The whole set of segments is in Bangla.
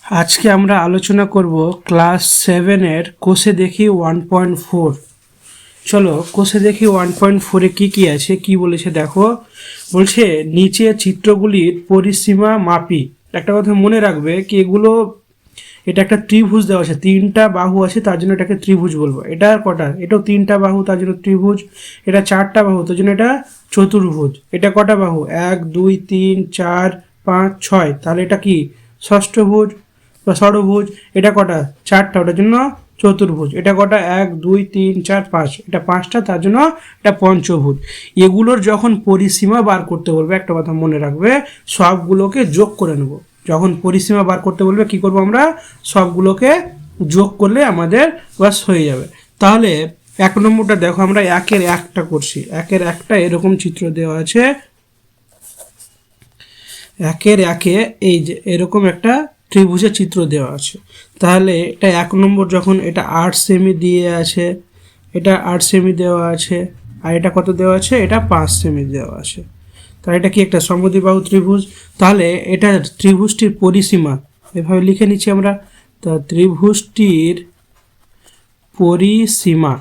আজকে আমরা আলোচনা করব ক্লাস 7-এর কোষে দেখি 1.4। চলো কোষে দেখি 1.4-এ কী আছে কি বলেছে দেখো। বলছে নিচে চিত্রগুলির পরিসীমা মাপি। একটা কথা মনে রাখবে কি এগুলো, এটা একটা ত্রিভুজ দেওয়া আছে, 3টা বাহু আছে তার জন্য এটাকে ত্রিভুজ বলবো। এটা কটা, এটাও 3টা বাহু তার জন্য ত্রিভুজ। এটা 4টা বাহু তার জন্য এটা চতুর্ভুজ। এটা কটা বাহু, 1 2 3 4 5 6, তাহলে এটা কি ষষ্ঠভুজ বা ষড়ভুজ। এটা কটা, 4টা, ওটার জন্য চতুর্ভুজ। এটা কটা, 1 2 3 4 5, এটা 5টা তার জন্য এটা পঞ্চভুজ। এগুলোর যখন পরিসীমা বার করতে বলবে একটা কথা মনে রাখবে, সবগুলোকে যোগ করে নেব। যখন পরিসীমা বার করতে বলবে কি করব আমরা, সবগুলোকে যোগ করলে আমাদের বাস হয়ে যাবে। তাহলে 1 নম্বরটা দেখো, আমরা 1-এর 1টা করছি। 1-এর 1টা এরকম চিত্র দেওয়া আছে। 1-এর 1-এ এই যে এরকম একটা ত্রিভুজের চিত্র দেওয়া আছে। তাহলে এটা 1 নম্বর, যখন এটা 8 সেমি দিয়ে আছে, এটা 8 সেমি দেওয়া আছে, আর এটা কত দেওয়া আছে, এটা 5 সেমি দেওয়া আছে। তাহলে এটা কি একটা সমদ্বিবাহু ত্রিভুজ। তাহলে এটা ত্রিভুজটির পরিসীমা এভাবে লিখে নিচ্ছি আমরা। তা ত্রিভুজটির পরিসীমা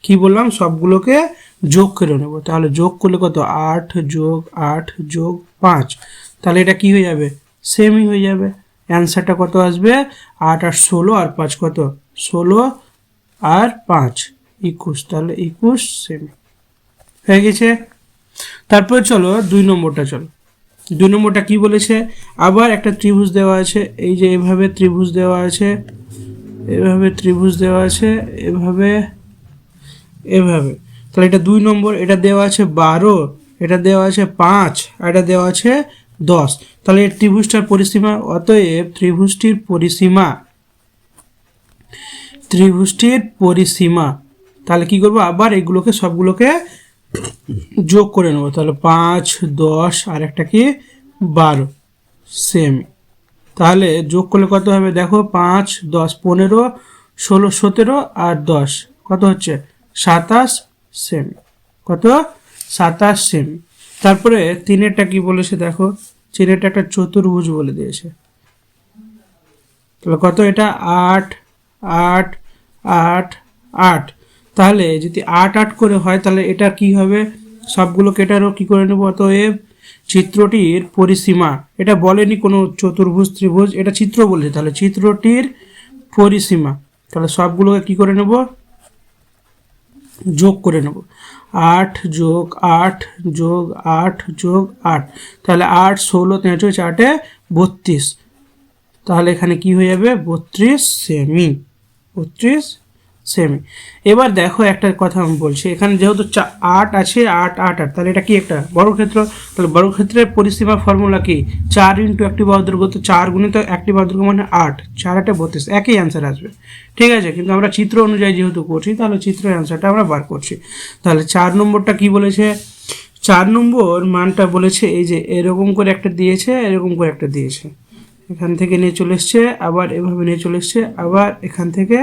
কি বললাম, সবগুলোকে যোগ করে নেব। তাহলে যোগ করলে কত, 8 যোগ 8 যোগ 5, তাহলে এটা কি হয়ে যাবে, সেমই হয়ে যাবে। অ্যান্সারটা কত আসবে, 8 আর 16 আর 5 কত, 16 আর 5 21, তাহলে 21 সেমি হয়ে গেছে। তারপর চলো 2 নম্বরটা, চলো 2 নম্বরটা কি বলেছে। আবার একটা ত্রিভুজ দেওয়া আছে, এই যে এভাবে ত্রিভুজ দেওয়া আছে, এভাবে ত্রিভুজ দেওয়া আছে, এভাবে এভাবে। তাহলে এটা 2 নম্বর, এটা দেওয়া আছে 12, এটা দেওয়া আছে 5, আর এটা দেওয়া আছে 10। তাহলে এই ত্রিভুজটার পরিসীমা, অতএব ত্রিভুজটির পরিসীমা তাহলে কি করব, আবার এগুলোকে সবগুলোকে যোগ করে নেব। তাহলে 5 10 আর একটা কি 12 সেমি। তাহলে যোগ করলে কত হবে দেখো, 5 10 15 16 17 আর 10 কত হচ্ছে, 27 সেমি। কত, 27 সেমি। তারপরে 3-এরটা কি বলেছে দেখো, 3-এরটা একটা চতুর্ভুজ বলে দিয়েছে। তাহলে কত, এটা 8 8 8 8। তাহলে যদি 8 8 করে হয় তাহলে এটা কি হবে, সবগুলোকে এটারও কি করে নেব। অতএব চিত্রটির পরিসীমা, এটা বলেনি কোনো চতুর্ভুজ ত্রিভুজ, এটা চিত্র বলেছে। তাহলে চিত্রটির পরিসীমা, তাহলে সবগুলোকে কি করে নেব, যোগ করে নেব। 8 যোগ 8 যোগ 8 যোগ 8, তাহলে 8 16 3 4 32, তাহলে এখানে কি হয়ে যাবে, 32 সেমি। 32 সেমি। এবার দেখো একটা কথা আমি বলছি, এখানে যেহেতু 8 আছে, 8 8 8, তাহলে এটা কি একটা বর্গক্ষেত্র। তাহলে বর্গক্ষেত্রের পরিসীমা ফর্মুলা কি, 4 ইন্টু একটি বাহুর দৈর্ঘ্য, তো 4 গুণিত একটি বাহুর দৈর্ঘ্য মানে 8, 4 8 32, একই অ্যান্সার আসবে। ঠিক আছে, কিন্তু আমরা চিত্র অনুযায়ী যেহেতু করছি, তাহলে চিত্রের অ্যান্সারটা আমরা বার করছি। তাহলে 4 নম্বরটা কি বলেছে, 4 নম্বর মানটা বলেছে এই যে এরকম করে একটা দিয়েছে, এরকম করে একটা দিয়েছে, এখান থেকে নিয়ে চলে এসছে, আবার এভাবে নিয়ে চলে এসছে, আবার এখান থেকে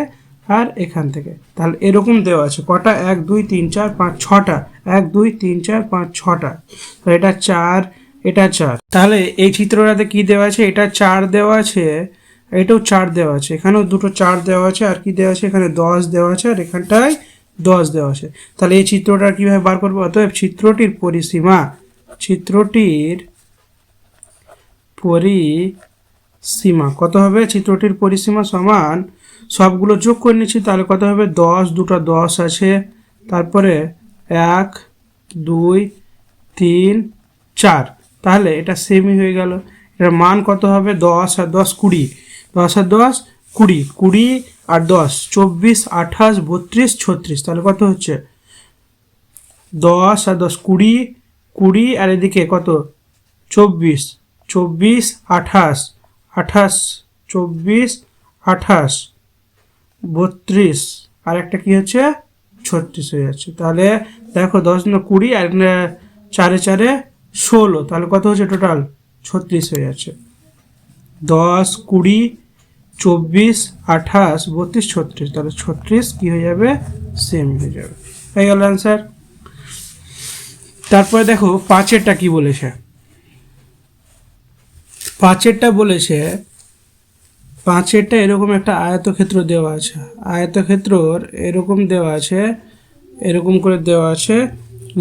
আর এখান থেকে। তাহলে এরকম দেওয়া আছে কটা, 1 2 3 4 5 6টা, 1 2 3 4 5 6টা। তো এটা 4, এটা 4। তাহলে এই চিত্রটাতে কি দেওয়া আছে, এটা 4 দেওয়া আছে, এটাও 4 দেওয়া আছে, এখানেও দুটো 4 দেওয়া আছে, আর কি দেওয়া আছে, এখানে 10 দেওয়া আছে, আর এখানটায় 10 দেওয়া আছে। তাহলে এই চিত্রটা কিভাবে বার করবো, অতএব চিত্রটির পরিসীমা কত হবে, চিত্রটির পরিসীমা সমান, সবগুলো যোগ করে নিচ্ছি, তাহলে কত হবে, 10, দুটো 10 আছে, তারপরে 1 2 3 4, তাহলে এটা সেমি হয়ে গেল। এটার মান কত হবে, 10 আর 10 20, 10 আর 10 20, 20 আর 10 24 28 32 36, তাহলে কত হচ্ছে, 10 আর 10 20 20, আর এদিকে কত 24 24 28 28 24 28 32, আর একটা কি হচ্ছে 36 হয়ে যাচ্ছে। তাহলে দেখো 10 না 20, আর 4 4 16, তাহলে কত হচ্ছে টোটাল 36 হয়ে যাচ্ছে। 10 20 24 28 32 36, তাহলে 36 কি হয়ে যাবে, সেম হয়ে যাবে। হয়ে গেল অ্যান্সার। তারপরে দেখো 5-এরটা কি বলেছে, 5-এরটা বলেছে 5-এরটা এরকম একটা আয়তক্ষেত্র দেওয়া আছে, আয়তক্ষেত্রর এরকম দেওয়া আছে, এরকম করে দেওয়া আছে,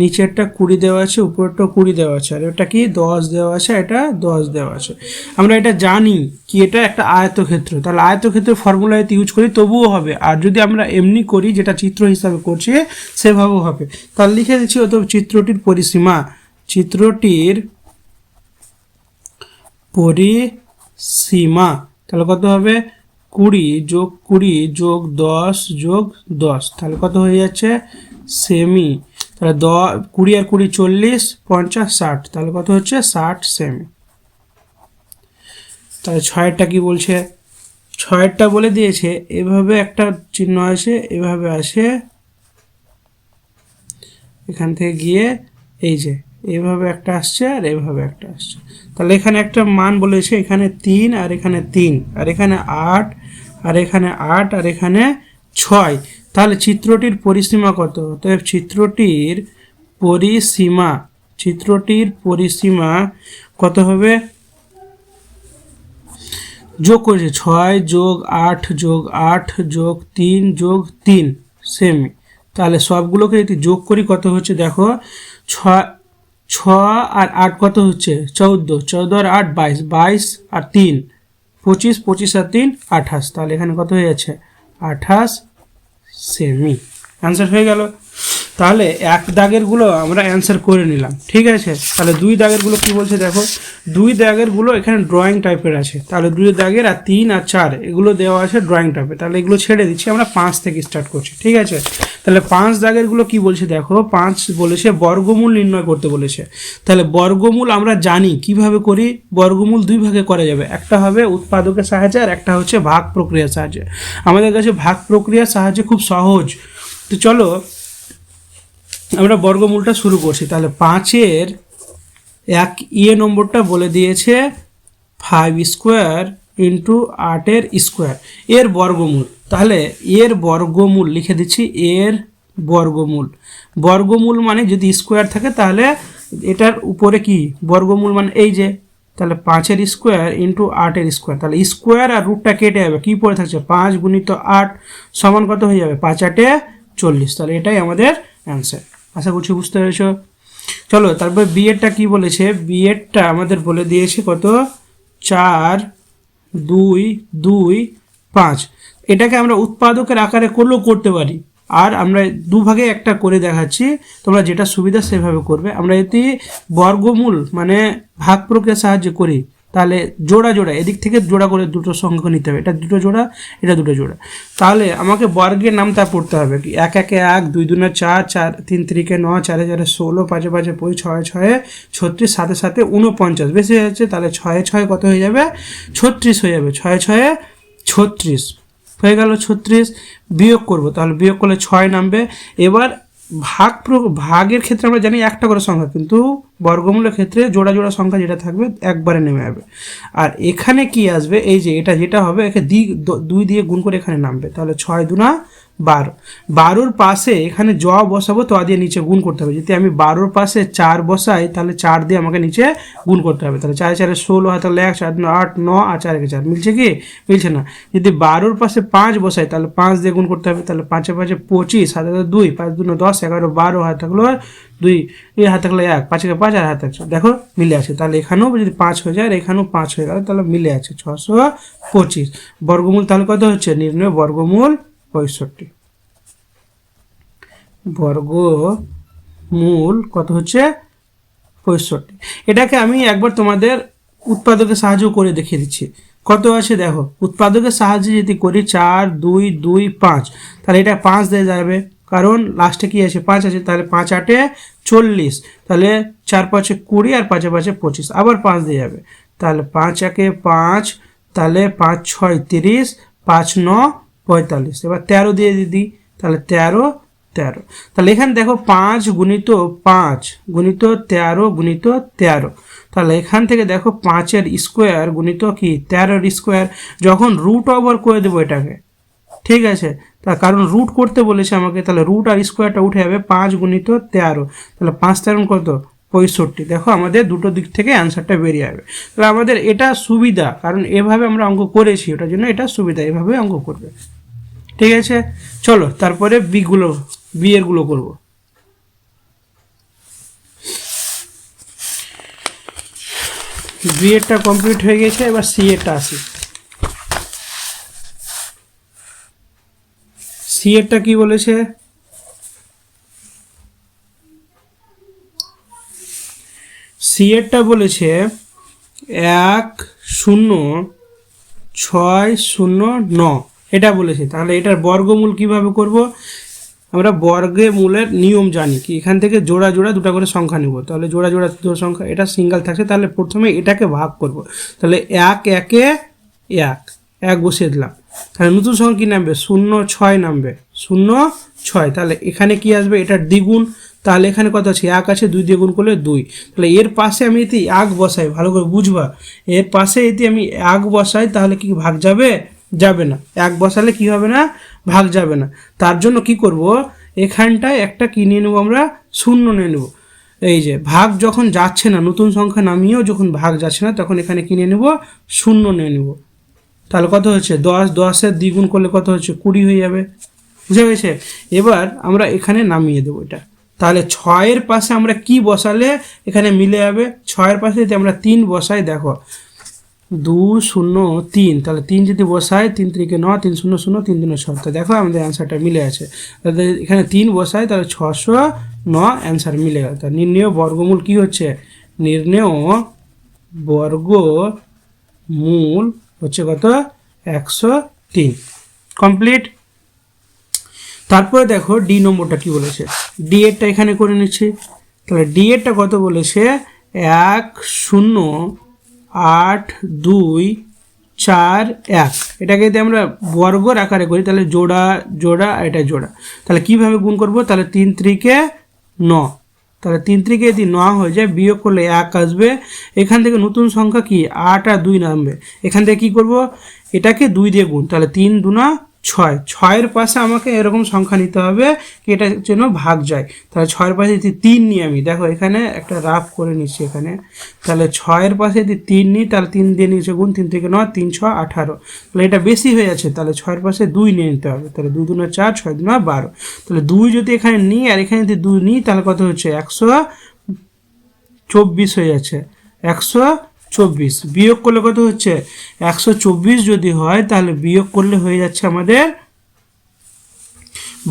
নিচেরটা 20 দেওয়া আছে, উপরেরটা 20 দেওয়া আছে, আর এটা কি 10 দেওয়া আছে, এটা 10 দেওয়া আছে। আমরা এটা জানি কি এটা একটা আয়তক্ষেত্র, তাহলে আয়তক্ষেত্রের ফর্মুলা যদি ইউজ করি তবুও হবে, আর যদি আমরা এমনি করি যেটা চিত্র হিসাবে করছি সেভাবেও হবে। তাহলে লিখে দিচ্ছি অত চিত্রটির পরিসীমা, চিত্রটির পরিসীমা তাহলে কত হবে 20 যোগ 20 যোগ 10 যোগ 10, তাহলে কত হয়ে যাচ্ছে সেমি। তাহলে 20 আর 20 40, 50, 60, তাহলে কত হচ্ছে 60 সেমি। তাহলে 6-এরটা কি বলছে, 6-এরটা বলে দিয়েছে এভাবে একটা চিহ্ন আছে, এভাবে আসে, এখান থেকে গিয়ে এই যে এইভাবে একটা আসছে আর এইভাবে একটা আসছে। তাহলে এখানে একটা মান বলেছে, এখানে 3 আর এখানে 3 আর এখানে 8 আর এখানে 8 আর এখানে 6। তাহলে চিত্রটির পরিসীমা কত, তো চিত্রটির পরিসীমা, চিত্রটির পরিসীমা কত হবে, যোগ করেছে 6 যোগ 8 যোগ 8 যোগ 3 যোগ 3 সেমি। তাহলে সবগুলোকে যদি যোগ করি কত হচ্ছে দেখো, 6 আর 8 কত হচ্ছে 14, 14 আর 8 22, 22 আর 3 25, 25 আর 3 28, তাহলে এখানে কত হয়ে যাচ্ছে 28 সেমি। অ্যান্সার হয়ে গেল। তাহলে এক দাগেরগুলো আমরা অ্যান্সার করে নিলাম, ঠিক আছে। তাহলে 2 দাগেরগুলো কি বলছে দেখো, 2 দাগেরগুলো এখানে ড্রয়িং টাইপের আছে, তাহলে 2 দাগের আর 3 আর 4 এগুলো দেওয়া আছে ড্রয়িং টাইপের, তাহলে এগুলো ছেড়ে দিচ্ছি, আমরা 5 থেকে স্টার্ট করছি, ঠিক আছে। তাহলে 5 দাগেরগুলো কি বলছে দেখো, 5 বলেছে বর্গমূল নির্ণয় করতে বলেছে। তাহলে বর্গমূল আমরা জানি কিভাবে করি, বর্গমূল 2 ভাগে করা যাবে, একটা হবে উৎপাদকের সাহায্যে আর একটা হচ্ছে ভাগ প্রক্রিয়ার সাহায্যে। আমাদের কাছে ভাগ প্রক্রিয়ার সাহায্যে খুব সহজ, তো চলো আমরা বর্গমূলটা শুরু করছি। তাহলে 5-এর 1 নম্বরটা বলে দিয়েছে 5 স্কোয়ার ইন্টু 8-এর স্কোয়ার, এর বর্গমূল। তাহলে এর বর্গমূল লিখে দিচ্ছি, এর বর্গমূল, বর্গমূল মানে যদি স্কোয়ার থাকে তাহলে এটার উপরে কি বর্গমূল মানে এই যে, তাহলে 5-এর স্কোয়ার ইন্টু 8-এর স্কোয়ার, তাহলে স্কোয়ার আর রুটটা কেটে যাবে, কি পড়ে থাকছে 5 গুণিত 8 সমান কত হয়ে যাবে 5 8 40, তাহলে এটাই আমাদের অ্যান্সার। আশা করছি বুঝতে পেরেছো। চলো তারপর বিএডটা কি বলেছে, বিএডটা আমাদের বলে দিয়েছে কত 4 2 2 5, এটাকে আমরা উৎপাদকের আকারে করলেও করতে পারি, আর আমরা 2 ভাগে একটা করে দেখাচ্ছি, তোমরা যেটা সুবিধা সেভাবে করবে। আমরা যদি বর্গমূল মানে ভাগ প্রক্রিয়ার সাহায্যে করি তাহলে জোড়া জোড়া এদিক থেকে জোড়া করে দুটো সংখ্যা নিতে হবে, এটা দুটো জোড়া, এটা দুটো জোড়া। তাহলে আমাকে বর্গের নামটা পড়তে হবে কি 1 1 1 2 2 4 4 3 3 9 4 4 16 5 5 25 6 6 36 7 7 49, বেশি হয়ে যাচ্ছে, তাহলে 6 6 কত হয়ে যাবে 36 হয়ে যাবে, 6 6 36 হয়ে গেল 36। বিয়োগ করব, তাহলে বিয়োগ করলে 6 নামবে। এবার ভাগের ক্ষেত্রে আমরা জানি একটা করে সংখ্যা, কিন্তু বর্গমূলের ক্ষেত্রে জোড়া জোড়া সংখ্যা যেটা থাকবে একবারে নেমে যাবে। আর এখানে কি আসবে, এই যে এটা যেটা হবে একে 2 দিয়ে গুণ করে এখানে নামবে, তাহলে 6 2 12, 12-র পাশে এখানে জ বসাবো, তো দিয়ে নিচে গুণ করতে হবে। যদি আমি 12-র পাশে 4 বসাই তাহলে 4 দিয়ে আমাকে নিচে গুণ করতে হবে, তাহলে 4 4 16 হয়, তাহলে 1 4 8 9 আর 4 4 মিলছে কি মিলছে না। যদি 12-র পাশে 5 বসাই তাহলে 5 দিয়ে গুণ করতে হবে, তাহলে 5 5 25, 7 2 5 2 10 11 12 হাত থাকলো 2, এই হাত থাকলো 1, 5 5 আর হাত থাকছে, দেখো মিলে আছে। তাহলে এখানেও যদি 5 হয়ে যায় আর এখানেও 5 হয়ে গেল, তাহলে মিলে আছে 625। বর্গমূল তাহলে কত হচ্ছে, নির্ণয় বর্গমূল 65, বর্গমূল কত হচ্ছে 65। এটাকে আমি একবার তোমাদের উৎপাদকের সাহায্য করে দেখিয়ে দিচ্ছি কত আছে। দেখো উৎপাদকের সাহায্যে যদি করি 4 2 2 5, তাহলে এটা 5 দিয়ে যাবে, কারণ লাস্টে কি আছে 5 আছে, তাহলে 5 8 40, তাহলে 4 5 20 আর 5 5 25, আবার 5 দিয়ে যাবে, তাহলে 5 1 5, তাহলে 5 6 30, 5 9 45, এবার 13 দিয়ে দিই, তাহলে 13 13, তাহলে এখানে দেখো 5 গুণিত 5 গুণিত 13 গুণিত 13, তাহলে এখান থেকে দেখো 5-এর স্কোয়ার গুণিত কি 13-এর স্কোয়ার, যখন রুট ওভার করে দেবো এটাকে, ঠিক আছে, তার কারণ রুট করতে বলেছে আমাকে, তাহলে রুট আর স্কোয়ারটা উঠে যাবে, 5 গুণিত 13, তাহলে 5 13 কত 65। দেখো আমাদের দুটো দিক থেকে অ্যান্সারটা বেরিয়ে যাবে। তাহলে আমাদের এটা সুবিধা, কারণ এভাবে আমরা অঙ্ক করেছি, ওটার জন্য এটা সুবিধা, এভাবে অঙ্ক করবে। ঠিক আছে, চলো তারপরে বি এরগুলো করবো। বি এরটা কমপ্লিট হয়ে গেছে, এবার সি এরটা আসি। সি এরটা কি বলেছে? সি এরটা বলেছে 10609 এটা বলেছে। তাহলে এটার বর্গমূল কিভাবে করব? আমরা বর্গমূলের নিয়ম জানি কি, এখান থেকে জোড়া জোড়া দুটো করে সংখ্যা নিব। তাহলে জোড়া জোড়া দুটো সংখ্যা, এটা সিঙ্গেল থাকছে, তাহলে প্রথমে এটাকে ভাগ করব। তাহলে 1 একে 1 বসিয়ে দিলাম। তাহলে নতুন সংখ্যা কী নামবে? 06 নামবে, 06। তাহলে এখানে কি আসবে? এটার দ্বিগুণ। তাহলে এখানে কত আছে? 1 আছে, 2 দিয়ে গুণ করলে 2। তাহলে এর পাশে আমি এতে 1 বসাই, ভালো করে বুঝবা, এর পাশে এতে আমি 1 বসাই, তাহলে কি ভাগ যাবে? যাবে না। 1 বসালে কি হবে না? ভাগ যাবে না। তার জন্য কি করব, এখানটায় একটা কি নিয়ে নেবো আমরা? 0 নিয়ে নেবো। এই যে ভাগ যখন যাচ্ছে না, নতুন সংখ্যা নামিয়েও যখন ভাগ যাচ্ছে না, তখন এখানে কি নিয়ে নেবো? 0 নিয়ে নেবো। তাহলে কত হচ্ছে? 10, 10-এর দ্বিগুণ করলে কত হচ্ছে? 20 হয়ে যাবে। বুঝে গেছে? এবার আমরা এখানে নামিয়ে দেবো এটা। তাহলে 6-এর পাশে আমরা কি বসালে এখানে মিলে যাবে? 6-এর পাশে যদি আমরা 3 বসাই, দেখো 2 0 3, তাহলে 3 যদি বসাই, 3 3 9, 3 0 0, 3 2 6, তো দেখো আমাদের অ্যান্সারটা মিলে আছে। তাহলে এখানে 3 বসাই, তাহলে 609 অ্যান্সার মিলে গেল। তাহলে নির্ণেয় বর্গমূল কি হচ্ছে? নির্ণেয় বর্গমূল হচ্ছে কত? 103। কমপ্লিট। তারপরে দেখো ডি নম্বরটা কি বলেছে। ডি এরটা এখানে করে নিচ্ছি। তাহলে ডি এরটা কত বলেছে? 10824 এটাকে যদি আমরা বর্গর আকারে করি, তাহলে জোড়া জোড়া, এটা জোড়া। তাহলে কিভাবে গুণ করব? তাহলে 3 3 9, তাহলে 3 3 যদি 9 হয়ে যায়, বিয়োগ করলে 1 আসবে। এখান থেকে নতুন সংখ্যা কি? 8 আর 2 নামবে। এখান থেকে কি করব? এটাকে 2 দিয়ে গুণ, তাহলে 3 2 6, 6-এর পাশে আমাকে এরকম সংখ্যা নিতে হবে কি এটা যেন ভাগ যায়। তাহলে 6-এর পাশে যদি 3 নিই, আমি দেখো এখানে একটা রাফ করে নিচ্ছি এখানে। তাহলে 6-এর পাশে যদি 3 নিই, তাহলে 3 দিয়ে নিচে গুণ, 3 থেকে 9, 3 6 18। তাহলে এটা বেশি হয়ে যাচ্ছে, তাহলে 6-এর পাশে 2 নিয়ে নিতে হবে। তাহলে 2 2 4, 6 2 12। তাহলে 2 যদি এখানে নিই আর এখানে যদি 2 নিই, তাহলে কত হচ্ছে? 124 হয়ে যাচ্ছে। 124 বিয়োগ করলে কত হচ্ছে? 124 যদি হয়, তাহলে বিয়োগ করলে হয়ে যাচ্ছে আমাদের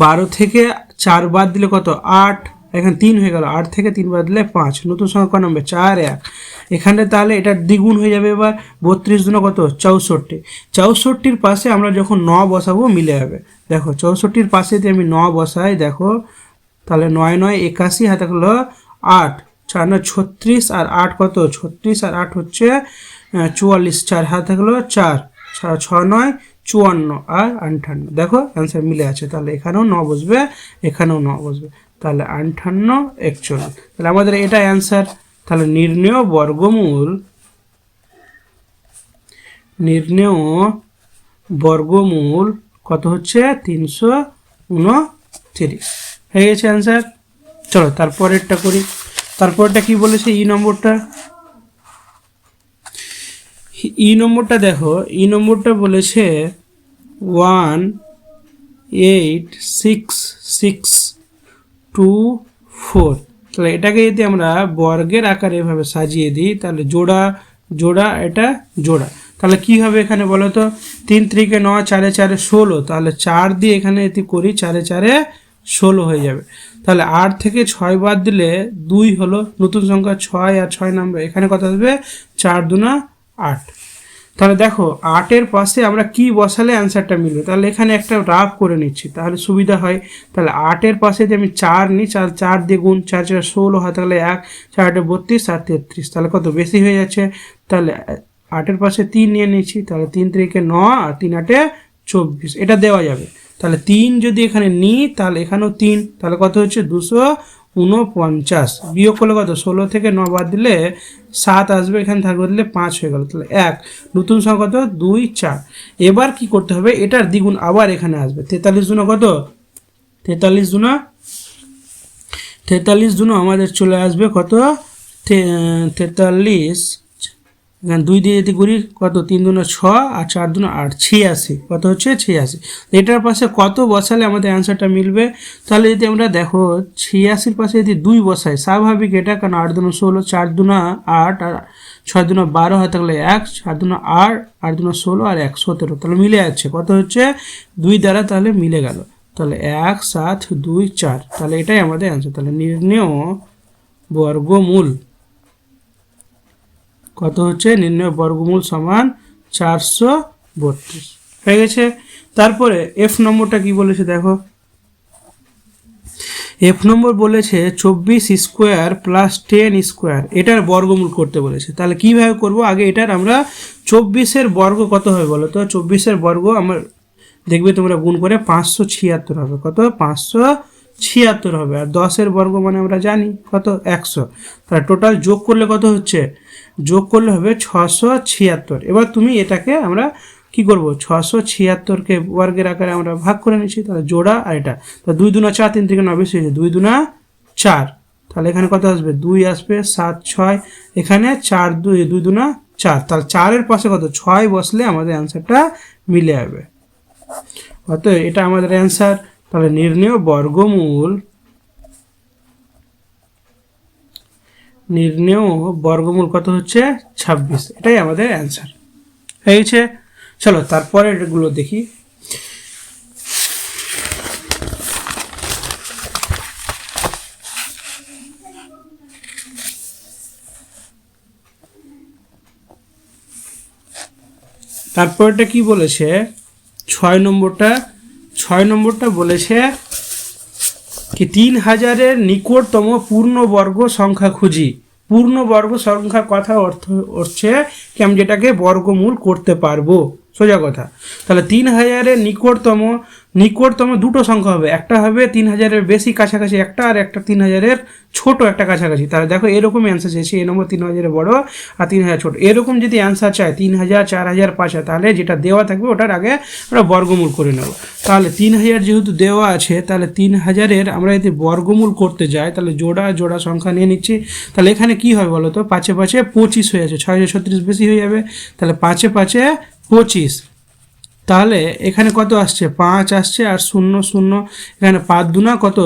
12 থেকে 4 বাদ দিলে কত? 8, এখানে 3 হয়ে গেল। 8 থেকে 3 বাদ দিলে 5, নতুন সংখ্যা নামবে 4 1। এখানে তাহলে এটার দ্বিগুণ হয়ে যাবে। এবার 32 দুনো কত? 64। 64-র পাশে আমরা যখন 9 বসাবো, মিলে যাবে। দেখো 64-র পাশে যদি আমি 9 বসাই, দেখো তাহলে 9 9 81, হাতে হলো 8, 4 9 36, আর 8 কত? 36 আর 8 হচ্ছে 44, 4 হাতে হলো 4, 6 9 54 আর 58। দেখো অ্যান্সার মিলে আছে। তাহলে এখানেও 9 বসবে, এখানেও 9 বসবে। তাহলে 58 41। তাহলে আমাদের এটা অ্যান্সার। তাহলে নির্ণেয় বর্গমূল কত হচ্ছে? 329 হয়ে গেছে অ্যান্সার। চলো তারপরেরটা করি। তারপরটা কি বলেছে? ই নম্বরটা দেখো। ই নম্বরটা বলেছে 18664। তাহলে এটাকে যদি আমরা বর্গের আকারে এভাবে সাজিয়ে দিই, তাহলে জোড়া জোড়া, এটা জোড়া। তাহলে কি হবে এখানে বলো তো? 3 3 9, 4 4 16। তাহলে 4 দিয়ে এখানে যদি করি, 4 4 16 হয়ে যাবে। তাহলে 8 থেকে 6 বাদ দিলে 2 হলো, নতুন সংখ্যা 6 আর 6 নাম্বার। এখানে কত আসবে? 4 2 8। তাহলে দেখো 8-এর পাশে আমরা কি বসালে অ্যান্সারটা মিলবে? তাহলে এখানে একটা রাফ করে নিচ্ছি, তাহলে সুবিধা হয়। তাহলে 8-এর পাশে যদি আমি 4 নিই, 4 দিয়ে গুণ, 4 4 16 হয়, তাহলে 1 4 32 আর 33। তাহলে কত? বেশি হয়ে যাচ্ছে। তাহলে 8-এর পাশে 3 নিয়ে নিচ্ছি, তাহলে 3 3 9 আর 3 8 24, এটা দেওয়া যাবে। তাহলে 3 যদি এখানে নিই, তাহলে এখানেও 3, তাহলে কত হচ্ছে? 249। বিয়োগ করলে কত? 16 থেকে 9 বাদ দিলে 7 আসবে, এখানে থাকবে দিলে 5 হয়ে গেল। তাহলে 1, নতুন সংখ্যা কত? 2 4। এবার কি করতে হবে? এটার দ্বিগুণ আবার এখানে আসবে। 43 দুনো কত? 43 দুনো আমাদের চলে আসবে কত? 43, এখানে 2 দিয়ে যদি করি কত, 3 দুনো 6 আর 4 দুনো 8, 86, কত হচ্ছে 86। এটার পাশে কত বসালে আমাদের অ্যান্সারটা মিলবে? তাহলে যদি আমরা দেখো 86-র পাশে যদি 2 বসাই, স্বাভাবিক এটা, কারণ 8 দুনো 16, 4 দুনা 8 আর 6 দুনো 12 হয়, তাহলে 1, 4 দুনো 8, 8 দুনো 16 আর 1 17, তাহলে মিলে যাচ্ছে, কত হচ্ছে 2 দ্বারা, তাহলে মিলে গেল, তাহলে 1 7 2 4, তাহলে এটাই আমাদের অ্যান্সার। তাহলে নির্ণেয় বর্গমূল কত হচ্ছে, নির্ণয় বর্গমূল সমান 432 হয়ে গেছে। তারপরে এফ নম্বরটা কি বলেছে দেখো, এফ নম্বর বলেছে 24 স্কোয়ার প্লাস 10 স্কোয়ার, এটার বর্গমূল করতে বলেছে। তাহলে কিভাবে করব, আগে এটার আমরা 24-এর বর্গ কত হবে বলো তো, 24-এর বর্গ আমার দেখবে তোমরা গুণ করে 576 হবে, কত 576 হবে, আর 10-এর বর্গ মানে আমরা জানি কত 100, তাহলে টোটাল যোগ করলে কত হচ্ছে, যোগ করলে হবে 676। এবার তুমি এটাকে আমরা কি করব, 676-কে বর্গের আকারে আমরা ভাগ করে নিচ্ছি, তাহলে জোড়া আর এটা, তো 2 দুনা 4, 3 থেকে 9 বেশি হয়েছে, 2 দুনা 4, তাহলে এখানে কত আসবে 2 আসবে, 7 6, এখানে 4 2 দুনা 4, তাহলে 4-এর পাশে কত 6 বসলে আমাদের অ্যান্সারটা মিলে যাবে। অতএব এটা আমাদের অ্যান্সার। তাহলে নির্ণেয় বর্গমূল কত হচ্ছে 26, এটাই আমাদের অ্যান্সার হয়ে গেছে। চলো তারপরে এগুলো দেখি। তারপরটা কি বলেছে, 6 নম্বরটা বলেছে কি 3000-এর নিকটতম পূর্ণবর্গ সংখ্যা খুঁজি। পূর্ণবর্গ সংখ্যার কথা অর্থ হচ্ছে কি আমি যেটাকে বর্গমূল করতে পারবো, সোজা কথা। তাহলে 3000-এর নিকটতম দুটো সংখ্যা হবে, একটা হবে 3000-এর বেশি কাছাকাছি একটা, আর একটা 3000-এর ছোট একটা কাছাকাছি। তাহলে দেখো এরকমই অ্যান্সার চাইছে, এই নম্বর 3000-এর বড় আর 3000 ছোট, এরকম যদি অ্যান্সার চায় 3000 4000 5000, তাহলে যেটা দেওয়া থাকবে ওটার আগে আমরা বর্গমূল করে নেব। তাহলে 3000 যেহেতু দেওয়া আছে, তাহলে 3000-এর আমরা যদি বর্গমূল করতে যাই, তাহলে জোড়া সংখ্যা নিয়ে নিচ্ছি। তাহলে এখানে কি হবে বলো তো, 5 5 25 হয়ে যাচ্ছে, 6 36 বেশি হয়ে যাবে, তাহলে 5 5 25, তাহলে এখানে কত আসছে 5 আসছে, আর 0 0, এখানে 5 দুনা কত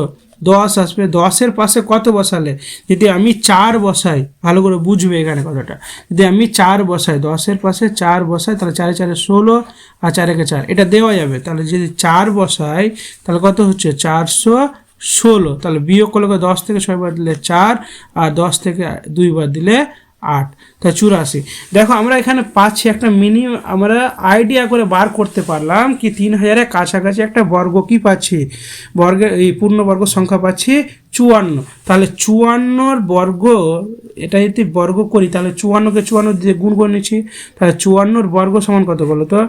10 আসবে, 10-এর পাশে কত বসালে, যদি আমি 4 বসাই, ভালো করে বুঝবে এখানে কথাটা, যদি আমি 4 বসাই, 10-এর পাশে 4 বসাই, তাহলে 4 4 16 আর 4 1 4, এটা দেওয়া যাবে। তাহলে যদি 4 বসাই তাহলে কত হচ্ছে 416, তাহলে বিয়োগ করলে 10 থেকে 6 বার দিলে 4, আর 10 থেকে 2 বার দিলে 8, তা 84। দেখো আমরা এখানে পাচ্ছি একটা আমরা আইডিয়া করে বার করতে পারলাম কি 3000-এর কাছাকাছি একটা বর্গ কি পাচ্ছি, বর্গের এই পূর্ণবর্গ সংখ্যা পাচ্ছি 54। তাহলে 54-র বর্গ, এটা যদি বর্গ করি তাহলে 54-কে 54 দিয়ে গুণ করে নিচ্ছি, তাহলে 54-র বর্গ সমান কত বলো তো,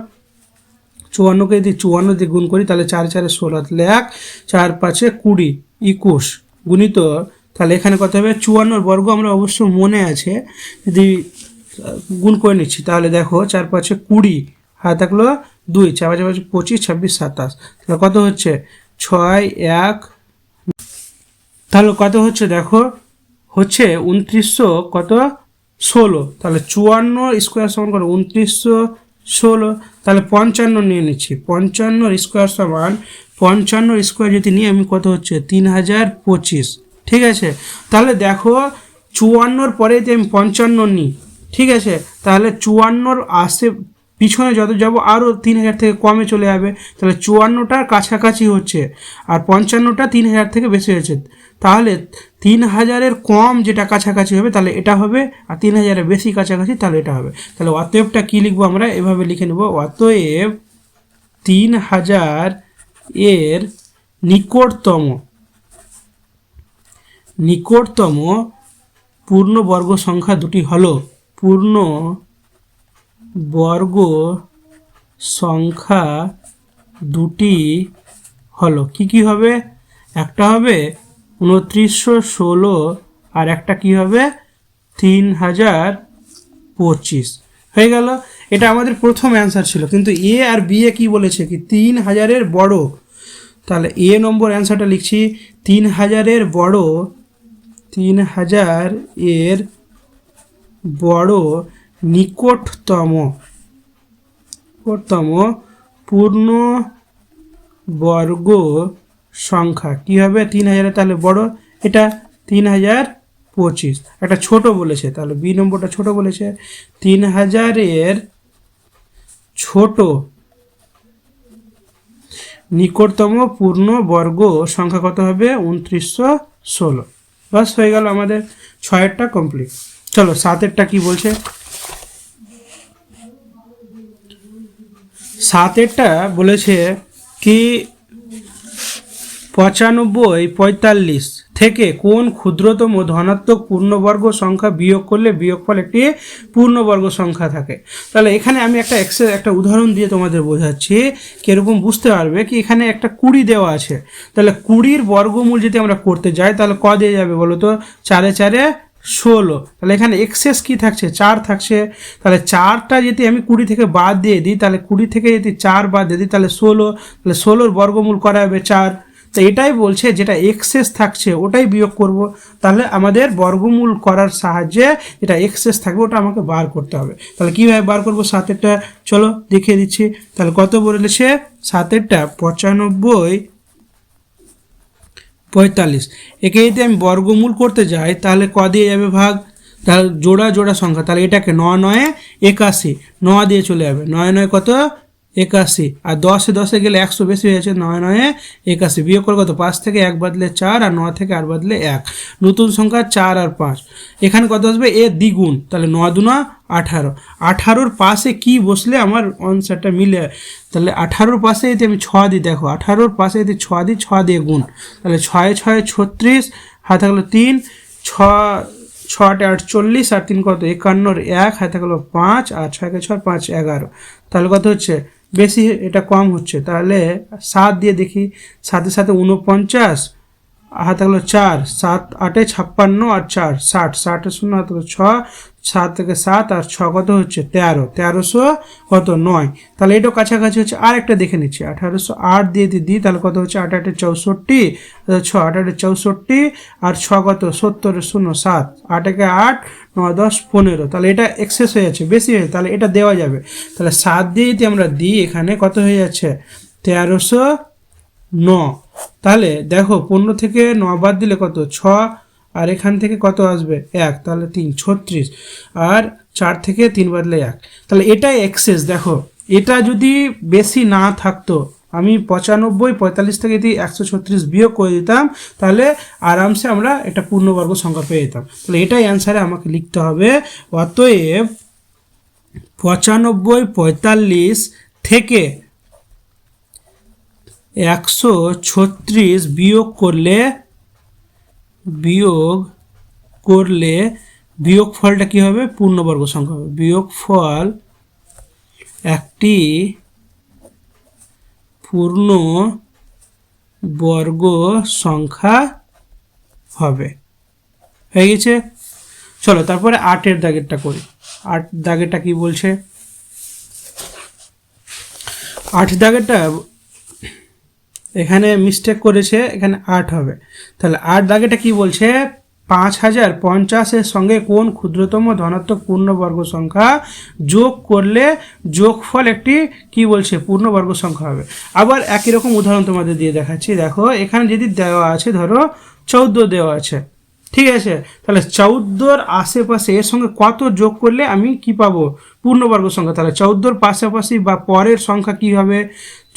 54-কে যদি 54 দিয়ে গুণ করি তাহলে 4 4 16, তাহলে 1 4 5 20 21 গুণিত, তাহলে এখানে কত হবে 54-র বর্গ আমরা অবশ্য মনে আছে, যদি গুণ করে নিচ্ছি তাহলে দেখো 4 5 20, হাত থাকলো 2, 4 5 25 26 27, তাহলে কত হচ্ছে 6 1, তাহলে কত হচ্ছে দেখো হচ্ছে 2900 কত 16, তাহলে 54 স্কোয়ার সমান কত 2916, তাহলে 55 নিয়ে নিচ্ছি, 55 স্কোয়ার সমান 55 স্কোয়ার যদি নিয়ে আমি কত হচ্ছে 3025, ঠিক আছে। তাহলে দেখো 54-র পরে যদি আমি 55 নিই, ঠিক আছে, তাহলে 54-র পিছনে যত যাব আরও 3000 থেকে কমে চলে যাবে, তাহলে 54টার কাছাকাছি হচ্ছে, আর 55টা 3000 থেকে বেশি হয়েছে, তাহলে 3000-এর কম যেটা কাছাকাছি হবে তাহলে এটা হবে, আর 3000-এর বেশি কাছাকাছি তাহলে এটা হবে। তাহলে অতএবটা কী লিখবো আমরা, এভাবে লিখে নেব, অতএব 3000-এর নিকটতম পূর্ণবর্গ সংখ্যা দুটি হলো, পূর্ণবর্গ সংখ্যা দুটি হলো কি হবে, একটা হবে 2916 আর একটা কি হবে 3025, হয়ে গেল। এটা আমাদের প্রথম অ্যান্সার ছিল, কিন্তু এ আর বি এ কি বলেছে কি 3000-এর বড়, তাহলে এ নম্বর অ্যান্সারটা লিখছি 3000-এর বড়, 3000-এর বড় নিকটতম পূর্ণ বর্গ সংখ্যা কি হবে? 3000 তাহলে বড়, এটা 3025। একটা ছোট বলেছে, তাহলে বি নম্বরটা ছোট বলেছে। 3000 ছোট নিকটতম পূর্ণ বর্গ সংখ্যা কত হবে? 2916। বাস হয়ে গেল আমাদের 6-এরটা কমপ্লিট। চলো 7-এরটা কি বলছে? 7-এরটা বলেছে কি 9545 থেকে কোন ক্ষুদ্রতম ধনাত্মক পূর্ণবর্গ সংখ্যা বিয়োগ করলে বিয়োগফল একটি পূর্ণবর্গ সংখ্যা থাকে। তাহলে এখানে আমি একটা উদাহরণ দিয়ে তোমাদের বোঝাচ্ছি, কিরকম বুঝতে পারবে। কি এখানে একটা 20 দেওয়া আছে, তাহলে 20-র বর্গমূল যদি আমরা করতে যাই তাহলে ক দিয়ে যাবে বলো তো? 4 4 16। তাহলে এখানে এক্সেস কি থাকছে? 4 থাকছে। তাহলে 4টা যদি আমি 20 থেকে বাদ দিয়ে দিই, তাহলে 20 থেকে যদি 4 বাদ দিয়ে দিই তাহলে 16। তাহলে 16-র বর্গমূল করা হবে 4। তো এটাই বলছে যেটা এক্সেস থাকছে ওটাই বিয়োগ করব। তাহলে আমাদের বর্গমূল করার সাহায্যে যেটা এক্সেস থাকবে ওটা আমাকে বার করতে হবে। তাহলে কীভাবে বার করব? 7-এরটা চলো দেখিয়ে দিচ্ছি। তাহলে কত বলেছে? 7-এরটা 9545। একে যদি আমি বর্গমূল করতে যাই তাহলে ক দিয়ে যাবে ভাগ? তাহলে জোড়া সংখ্যা, তাহলে এটাকে 9 9 81, 9 দিয়ে চলে যাবে। 9 9 কত? 81। আর 10 10 গেলে 100 বেশি হয়েছে, 9 9 81। বিয়োগ করে কত? 5 থেকে 1 বাদলে 4 আর 9 থেকে 8 বাদলে 1। নতুন সংখ্যা 4 আর 5। এখানে কত আসবে? এ দ্বিগুণ, তাহলে 9 2 18। 18-র পাশে কি বসলে আমার আনসারটা মিলে? তাহলে 18-র পাশে যদি আমি 6 দিই, দেখো 18-র পাশে যদি 6 দিই, 6 দিয়ে গুণ, তাহলে 6 6 36, হাতে থাকলো 3, 6 6 48 আর 3 কত? 51-র 1, হাতে থাকলো 5 আর 6 কে 6 5 11। তাহলে কত হচ্ছে? বেশি, এটা কম হচ্ছে। তাহলে 7 দিয়ে দেখি, 7-এর সাথে 49, হাতে থাকলো 4, 7 8 56 আর 4 60, 60 শূন্য হাতে 6, 7 থেকে 7 আর 6 কত হচ্ছে? 13, 1300 কত? 9। তাহলে এটাও কাছাকাছি হচ্ছে। আর একটা দেখে নিচ্ছি, 1808 দিয়ে দিই, তাহলে কত হচ্ছে? 8 8 64, 6 8 8 64 আর 6 কত? 70 0 7, 8 1 8 9 10 15। তাহলে এটা এক্সেস হয়ে যাচ্ছে, বেশি হয়ে, তাহলে এটা দেওয়া যাবে। তাহলে 7 দিয়ে যদি আমরা দিই, এখানে কত হয়ে যাচ্ছে? 1309। তাহলে দেখো 15 থেকে 9 বাদ দিলে কত? 6, আর এখান থেকে কত আসবে? 1, তাহলে 3 36, আর 4 থেকে 3 বাদলে 1। তাহলে এটাই এক্সেস। দেখো এটা যদি বেশি না থাকতো, আমি 95 45 থেকে যদি 136 বিয়োগ করে দিতাম, তাহলে আরামসে আমরা একটা পূর্ণবর্গ সংখ্যা পেয়ে যেতাম। তাহলে এটাই অ্যান্সারে আমাকে লিখতে হবে। অতএব 95 45 থেকে 136 বিয়োগ করলে বিয়োগফলটা কি হবে? পূর্ণবর্গ সংখ্যা হবে। বিয়োগফল একটি পূর্ণ বর্গ সংখ্যা হবে। হয়ে গেছে। চলো তারপরে 8-এর দাগেরটা করি। 8 দাগেরটা কি বলছে? 8 দাগেরটা এখানে মিস্টেক করেছে, এখানে 8 হবে। তাহলে 8 দাগেটা কি বলছে? 5050-এর সঙ্গে কোন ক্ষুদ্রতম ধনাত্মক পূর্ণবর্গ সংখ্যা যোগ করলে যোগফল একটি কি বলছে? পূর্ণবর্গ সংখ্যা হবে। আবার একই রকম উদাহরণ তোমাদের দিয়ে দেখাচ্ছি। দেখো এখানে যদি দেওয়া আছে, ধরো 14 দেওয়া আছে, ঠিক আছে? তাহলে 14-র আশেপাশে এর সঙ্গে কত যোগ করলে আমি কি পাবো? পূর্ণবর্গ সংখ্যা। তাহলে 14-র পাশাপাশি বা পরের সংখ্যা কি হবে?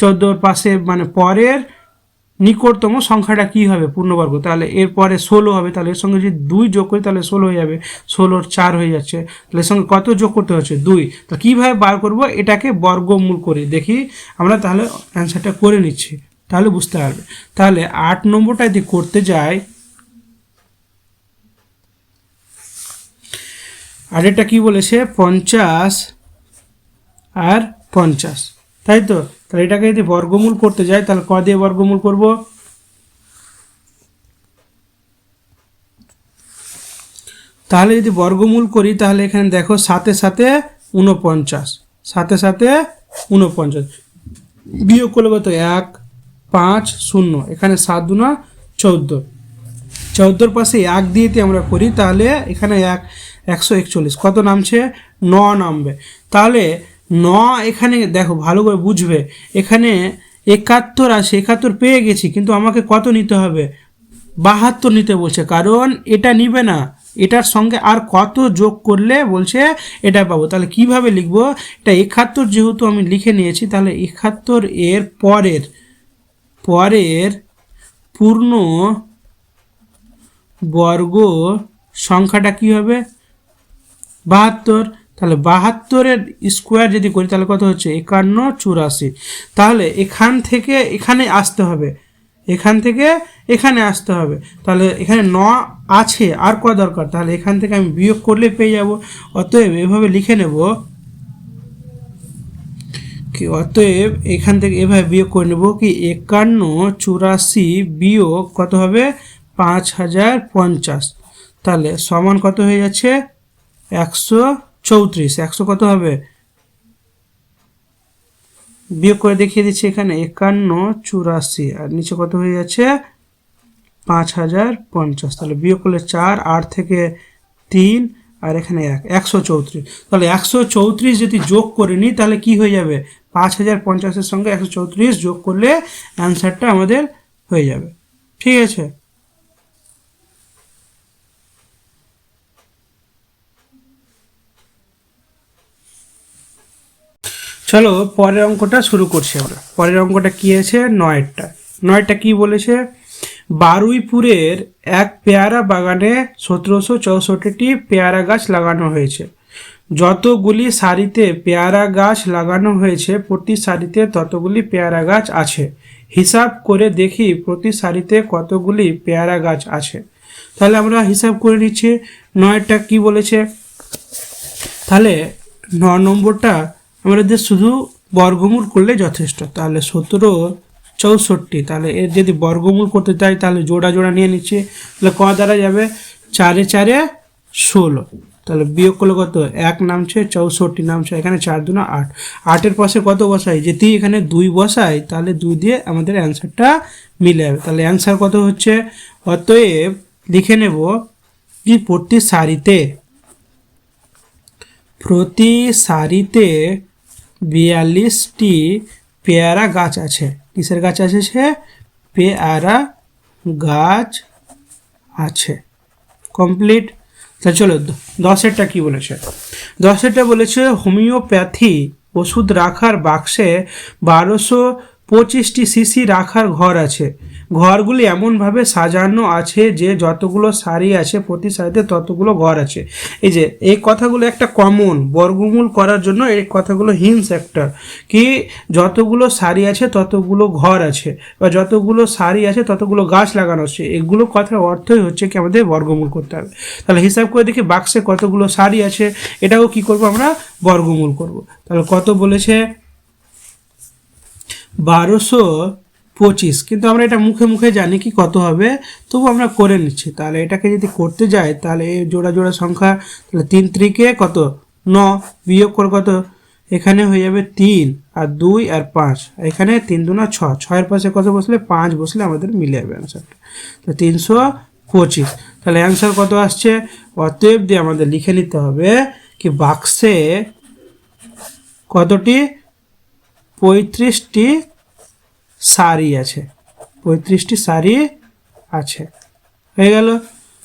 14-র পাশে মানে পরের নিকটতম সংখ্যাটা কি হবে? পূর্ণবর্গ। তাহলে এরপরে 16 হবে, তাহলে এর সঙ্গে যদি 2 যোগ করি তাহলে 16 হয়ে যাবে। 16-র 4 হয়ে যাচ্ছে, তাহলে এর সঙ্গে কত যোগ করতে হচ্ছে? 2। তো কীভাবে বার করব? এটাকে বর্গমূল করি দেখি আমরা, তাহলে অ্যান্সারটা করে নিচ্ছি, তাহলে বুঝতে পারবে। তাহলে 8 নম্বরটা যদি করতে যাই, আর এটা কি বলেছে? 50 আর 50, তাই তো? তাহলে এটাকে যদি বর্গমূল করতে যাই, তাহলে ক দিয়ে বর্গমূল করব? তাহলে যদি বর্গমূল করি, তাহলে এখানে দেখো 7 7 49, 7 7 49 বিয়োগ করলে কত? 1 5 0, এখানে 7 2 14। 14-র পাশে 1 দিয়ে আমরা করি, তাহলে এখানে 141 কত নামছে 9 নামবে। তাহলে 9 এখানে দেখো ভালো করে বুঝবে, এখানে 71 আছে, 71 পেয়ে গেছি, কিন্তু আমাকে কত নিতে হবে 72 নিতে বলছে, কারণ এটা নিবে না, এটার সঙ্গে আর কত যোগ করলে বলছে এটা পাবো। তাহলে কিভাবে লিখবো, এটা 71 যেহেতু আমি লিখে নিয়েছি, তাহলে 71 এর পরের পূর্ণ বর্গ সংখ্যাটা কি হবে 72। তাহলে 72-এর স্কোয়ার যদি করি তাহলে কত হচ্ছে 5184। তাহলে এখান থেকে এখানে আসতে হবে, এখান থেকে এখানে আসতে হবে। তাহলে এখানে 9 আছে, আর কত দরকার, তাহলে এখান থেকে আমি বিয়োগ করলে পেয়ে যাব। অতএব এভাবে লিখে নেব কি, অতএব এখান থেকে এভাবে বিয়োগ করে নেব কি 5184 বিয়োগ কত হবে 5050। তাহলে সমান কত হয়ে যাচ্ছে 134। 100 কত হবে, বিয়োগ করে দেখিয়ে দিচ্ছি, এখানে 5184 আর নিচে কত হয়ে যাচ্ছে 5050। তাহলে বিয়োগ করলে 4, 8 থেকে 3 আর এখানে 134। তাহলে 134 যদি যোগ করে নিই তাহলে কি হয়ে যাবে 5050-এর সঙ্গে 134 যোগ করলে অ্যান্সারটা আমাদের হয়ে যাবে। ঠিক আছে, চলো পরের অঙ্কটা শুরু করছি আমরা। পরের অঙ্কটা কি আছে 9টা কি বলেছে, বারুইপুরের এক পেয়ারা বাগানে 1764টি পেয়ারা গাছ লাগানো হয়েছে। যতগুলি সারিতে পেয়ারা গাছ লাগানো হয়েছে প্রতি সারিতে ততগুলি পেয়ারা গাছ আছে। হিসাব করে দেখি প্রতি সারিতে কতগুলি পেয়ারা গাছ আছে। তাহলে আমরা হিসাব করে নিচ্ছি 9টা কি বলেছে। তাহলে 9 নম্বরটা আমাদের শুধু বর্গমূল করলে যথেষ্ট। তাহলে 1764, তাহলে এর যদি বর্গমূল করতে চাই তাহলে জোড়া নিয়ে নিচ্ছি। তাহলে ক দ্বারা যাবে 4 4 16। তাহলে বিয়োগ করলে কত 1 নামছে 64 নামছে, এখানে 4 2 8। 8-এর পাশে কত বসাই, যদি এখানে 2 বসাই তাহলে 2 দিয়ে আমাদের অ্যান্সারটা মিলে যাবে। তাহলে অ্যান্সার কত হচ্ছে, অতএব লিখে নেব কি প্রতি সারিতে 42টি পেয়ারা গাছ আছে। কিসের গাছ আছে, সে পেয়ারা গাছ আছে। কমপ্লিট। তা চলো 10-এরটা কি বলেছে, 10-এরটা বলেছে হোমিওপ্যাথি ওষুধ রাখার বাক্সে 1225টি শিশি রাখার ঘর আছে। ঘরগুলি এমনভাবে সাজানো আছে যে যতগুলো সারি আছে প্রতি সারিতে ততগুলো ঘর আছে। এই যে এই কথাগুলো একটা কমন, বর্গমূল করার জন্য এই কথাগুলো হিন্টস একটা, কি যতগুলো সারি আছে ততগুলো ঘর আছে, বা যতগুলো সারি আছে ততগুলো গাছ লাগানো আছে, এগুলো কথার অর্থই হচ্ছে কি আমাদের বর্গমূল করতে হবে। তাহলে হিসাব করে দেখি বাক্সে কতগুলো সারি আছে, এটাও কি করব আমরা বর্গমূল করব। তাহলে কত বলেছে 1225, কিন্তু আমরা এটা মুখে জানি কি কত হবে, তবু আমরা করে নিচ্ছি। তাহলে এটাকে যদি করতে যাই তাহলে জোড়া সংখ্যা, তাহলে 3 3-এ কত 9, বিয়োগ করে কত এখানে হয়ে যাবে 3 আর 2 আর 5, এখানে 3 2 6, 6-এর পাশে কত বসলে 5 বসলে আমাদের মিলে যাবে অ্যান্সারটা। তো 325। তাহলে অ্যান্সার কত আসছে, অতএব দিয়ে আমাদের লিখে নিতে হবে কি বাক্সে কতটি 35টি সারি আছে, 35টি সারি আছে। হয়ে গেল।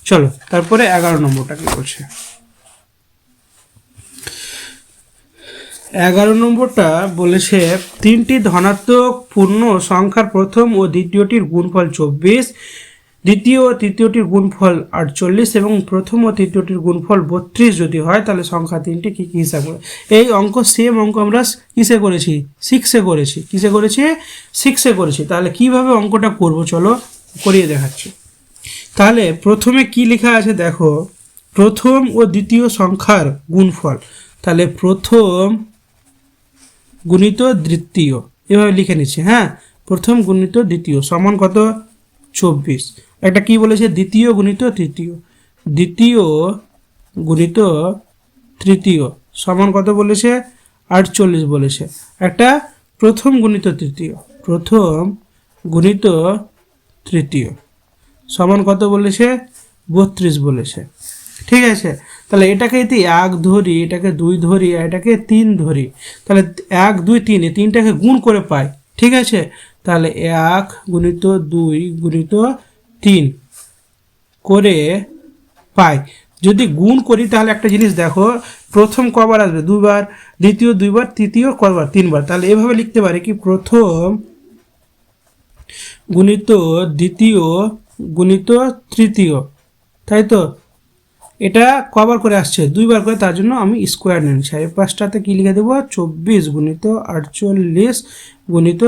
চলো তারপরে 11 নম্বরটা কি বলছে। 11 নম্বরটা বলেছে 3টি ধনাত্মক পূর্ণ সংখ্যার প্রথম ও দ্বিতীয়টির গুণফল 24, দ্বিতীয় ও তৃতীয়টির গুণফল 48 এবং প্রথম ও তৃতীয়টির গুণফল 32 যদি হয় তাহলে সংখ্যা 3টি কী কী হিসাব করে। এই অঙ্ক সেম অঙ্ক আমরা কিসে করেছি, 6-এ করেছি। কিসে করেছি, 6-এ করেছি। তাহলে কিভাবে অঙ্কটা করব চলো করিয়ে দেখাচ্ছি। তাহলে প্রথমে কি লেখা আছে দেখো, প্রথম ও দ্বিতীয় সংখ্যার গুণফল। তাহলে প্রথম গুণিত দ্বিতীয়, এভাবে লিখে নিচ্ছি। হ্যাঁ, প্রথম গুণিত দ্বিতীয় সমান কত 24। একটা কি বলেছে দ্বিতীয় গুণিত তৃতীয়, দ্বিতীয় গুণিত তৃতীয় সমান কত বলেছে 48 বলেছে। একটা প্রথম গুণিত তৃতীয়, প্রথম গুণিত তৃতীয় সমান কত বলেছে 32 বলেছে। ঠিক আছে, তাহলে এটাকে যদি 1 ধরি, এটাকে 2 ধরি, আর এটাকে 3 ধরি, তাহলে 1 2 3 এই তিনটাকে গুণ করে পাই। ঠিক আছে, তাহলে 1 গুণিত 2 গুণিত 3 করে পাই। যদি গুণ করি তাহলে একটা জিনিস দেখো, প্রথম কবার আসবে? 2 বার, দ্বিতীয় 2 বার, তৃতীয় কবার? 3 বার। তাহলে এভাবে লিখতে পারি কি, প্রথম গুণিত দ্বিতীয় গুণিত তৃতীয়, তাই তো? এটা কবার করে আসছে? 2 বার করে, তার জন্য আমি স্কোয়ার নিচ্ছি। এই পাশটাতে কি লিখে দেবো? 24 গুণিত 48 গুণিত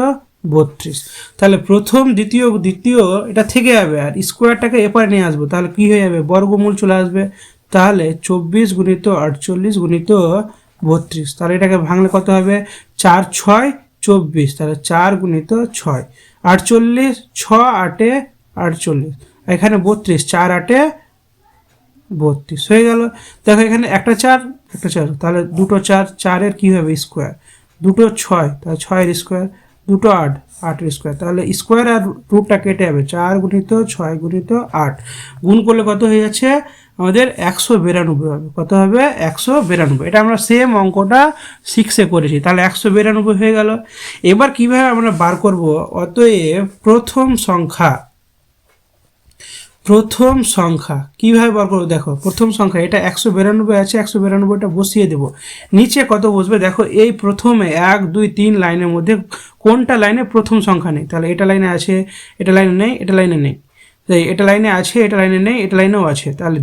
32। তাহলে প্রথম দ্বিতীয় দ্বিতীয় এটা থেকে যাবে, আর স্কোয়ারটাকে এপারে নিয়ে আসবো, তাহলে কি হয়ে যাবে? বর্গমূল চলে আসবে। তাহলে 24 গুণিত 48 গুণিত 32, তাহলে এটাকে ভাঙলে কত হবে? 4 6 24, তাহলে 4 গুণিত 6 48, 6 8 48, এখানে 32, 4 8 32 হয়ে গেল। দেখো এখানে একটা 4 একটা 4, তাহলে দুটো 4, 4-এর কী হবে? স্কোয়ার। দুটো 6, তাহলে 6-এর স্কোয়ার। দুটো 8, 8-এর স্কোয়ার, তাহলে স্কোয়ার আর রুটটা কেটে যাবে। 4 গুণিত 6 গুণিত 8 গুণ করলে কত হয়ে যাচ্ছে আমাদের? 192 হবে। কত হবে? 192। এটা আমরা সেম অঙ্কটা 6-এ করেছি, তাহলে 192 হয়ে গেল। এবার কিভাবে আমরা বার করব? অতএব প্রথম সংখ্যা কিভাবে বার করবো? দেখো প্রথম সংখ্যা এটা 192 আছে, 192টা বসিয়ে দেবো। নিচে কত বসবে? দেখো এই প্রথমে 1 2 3 লাইনের মধ্যে কোনটা লাইনে প্রথম সংখ্যা নেই? তাহলে এটা লাইনে আছে, এটা লাইনে নেই, এটা লাইনে নেই, এটা লাইনে আছে, এটা লাইনে নেই, এটা লাইনেও আছে। তাহলে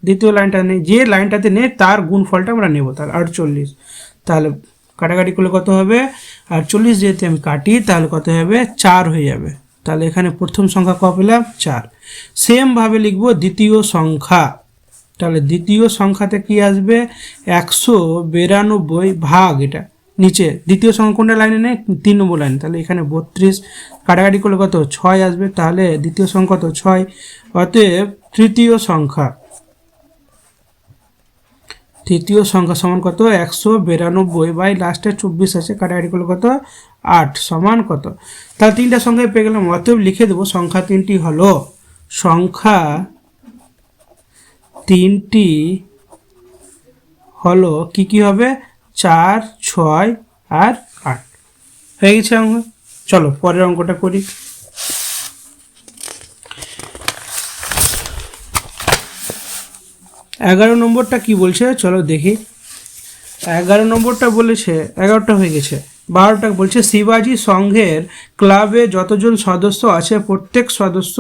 দ্বিতীয় লাইনটা নেই, যে লাইনটাতে নেই তার গুণফলটা আমরা নেব। তাহলে 48, তাহলে কাটাকাটি করলে কত হবে? 48 যেহেতু আমি কাটি, তাহলে কত হবে? 4 হয়ে যাবে। তাহলে এখানে প্রথম সংখ্যা কত পেলাম? 4। সেমভাবে লিখব দ্বিতীয় সংখ্যা। তাহলে দ্বিতীয় সংখ্যাতে কি আসবে? 192 ভাগ এটা নিচে দ্বিতীয় সংখ্যা কোনটা লাইনে নেই? 3 নম্বর লাইন, তাহলে এখানে 32, কাটাকাটি করলে কত? 6 আসবে। তাহলে দ্বিতীয় সংখ্যা কত? 6। অতএব তৃতীয় সংখ্যা সমান কত? 192 বাই লাস্টে 24 আছে, কাটাকাটি করলে কত? 8 সমান কত? তাহলে তিনটা সংখ্যায় পেয়ে গেলাম। অতএব লিখে দেবো সংখ্যা তিনটি হলো কি হবে? 4 6 আর 8 হয়ে গেছে অঙ্ক। চলো পরের অঙ্কটা করি। 11 নম্বরটা কি বলছে চলো দেখি। 11 নম্বরটা বলেছে, 11টা হয়ে গেছে, 12টা বলছে শিবাজি সংঘের ক্লাবে যতজন সদস্য আছে প্রত্যেক সদস্য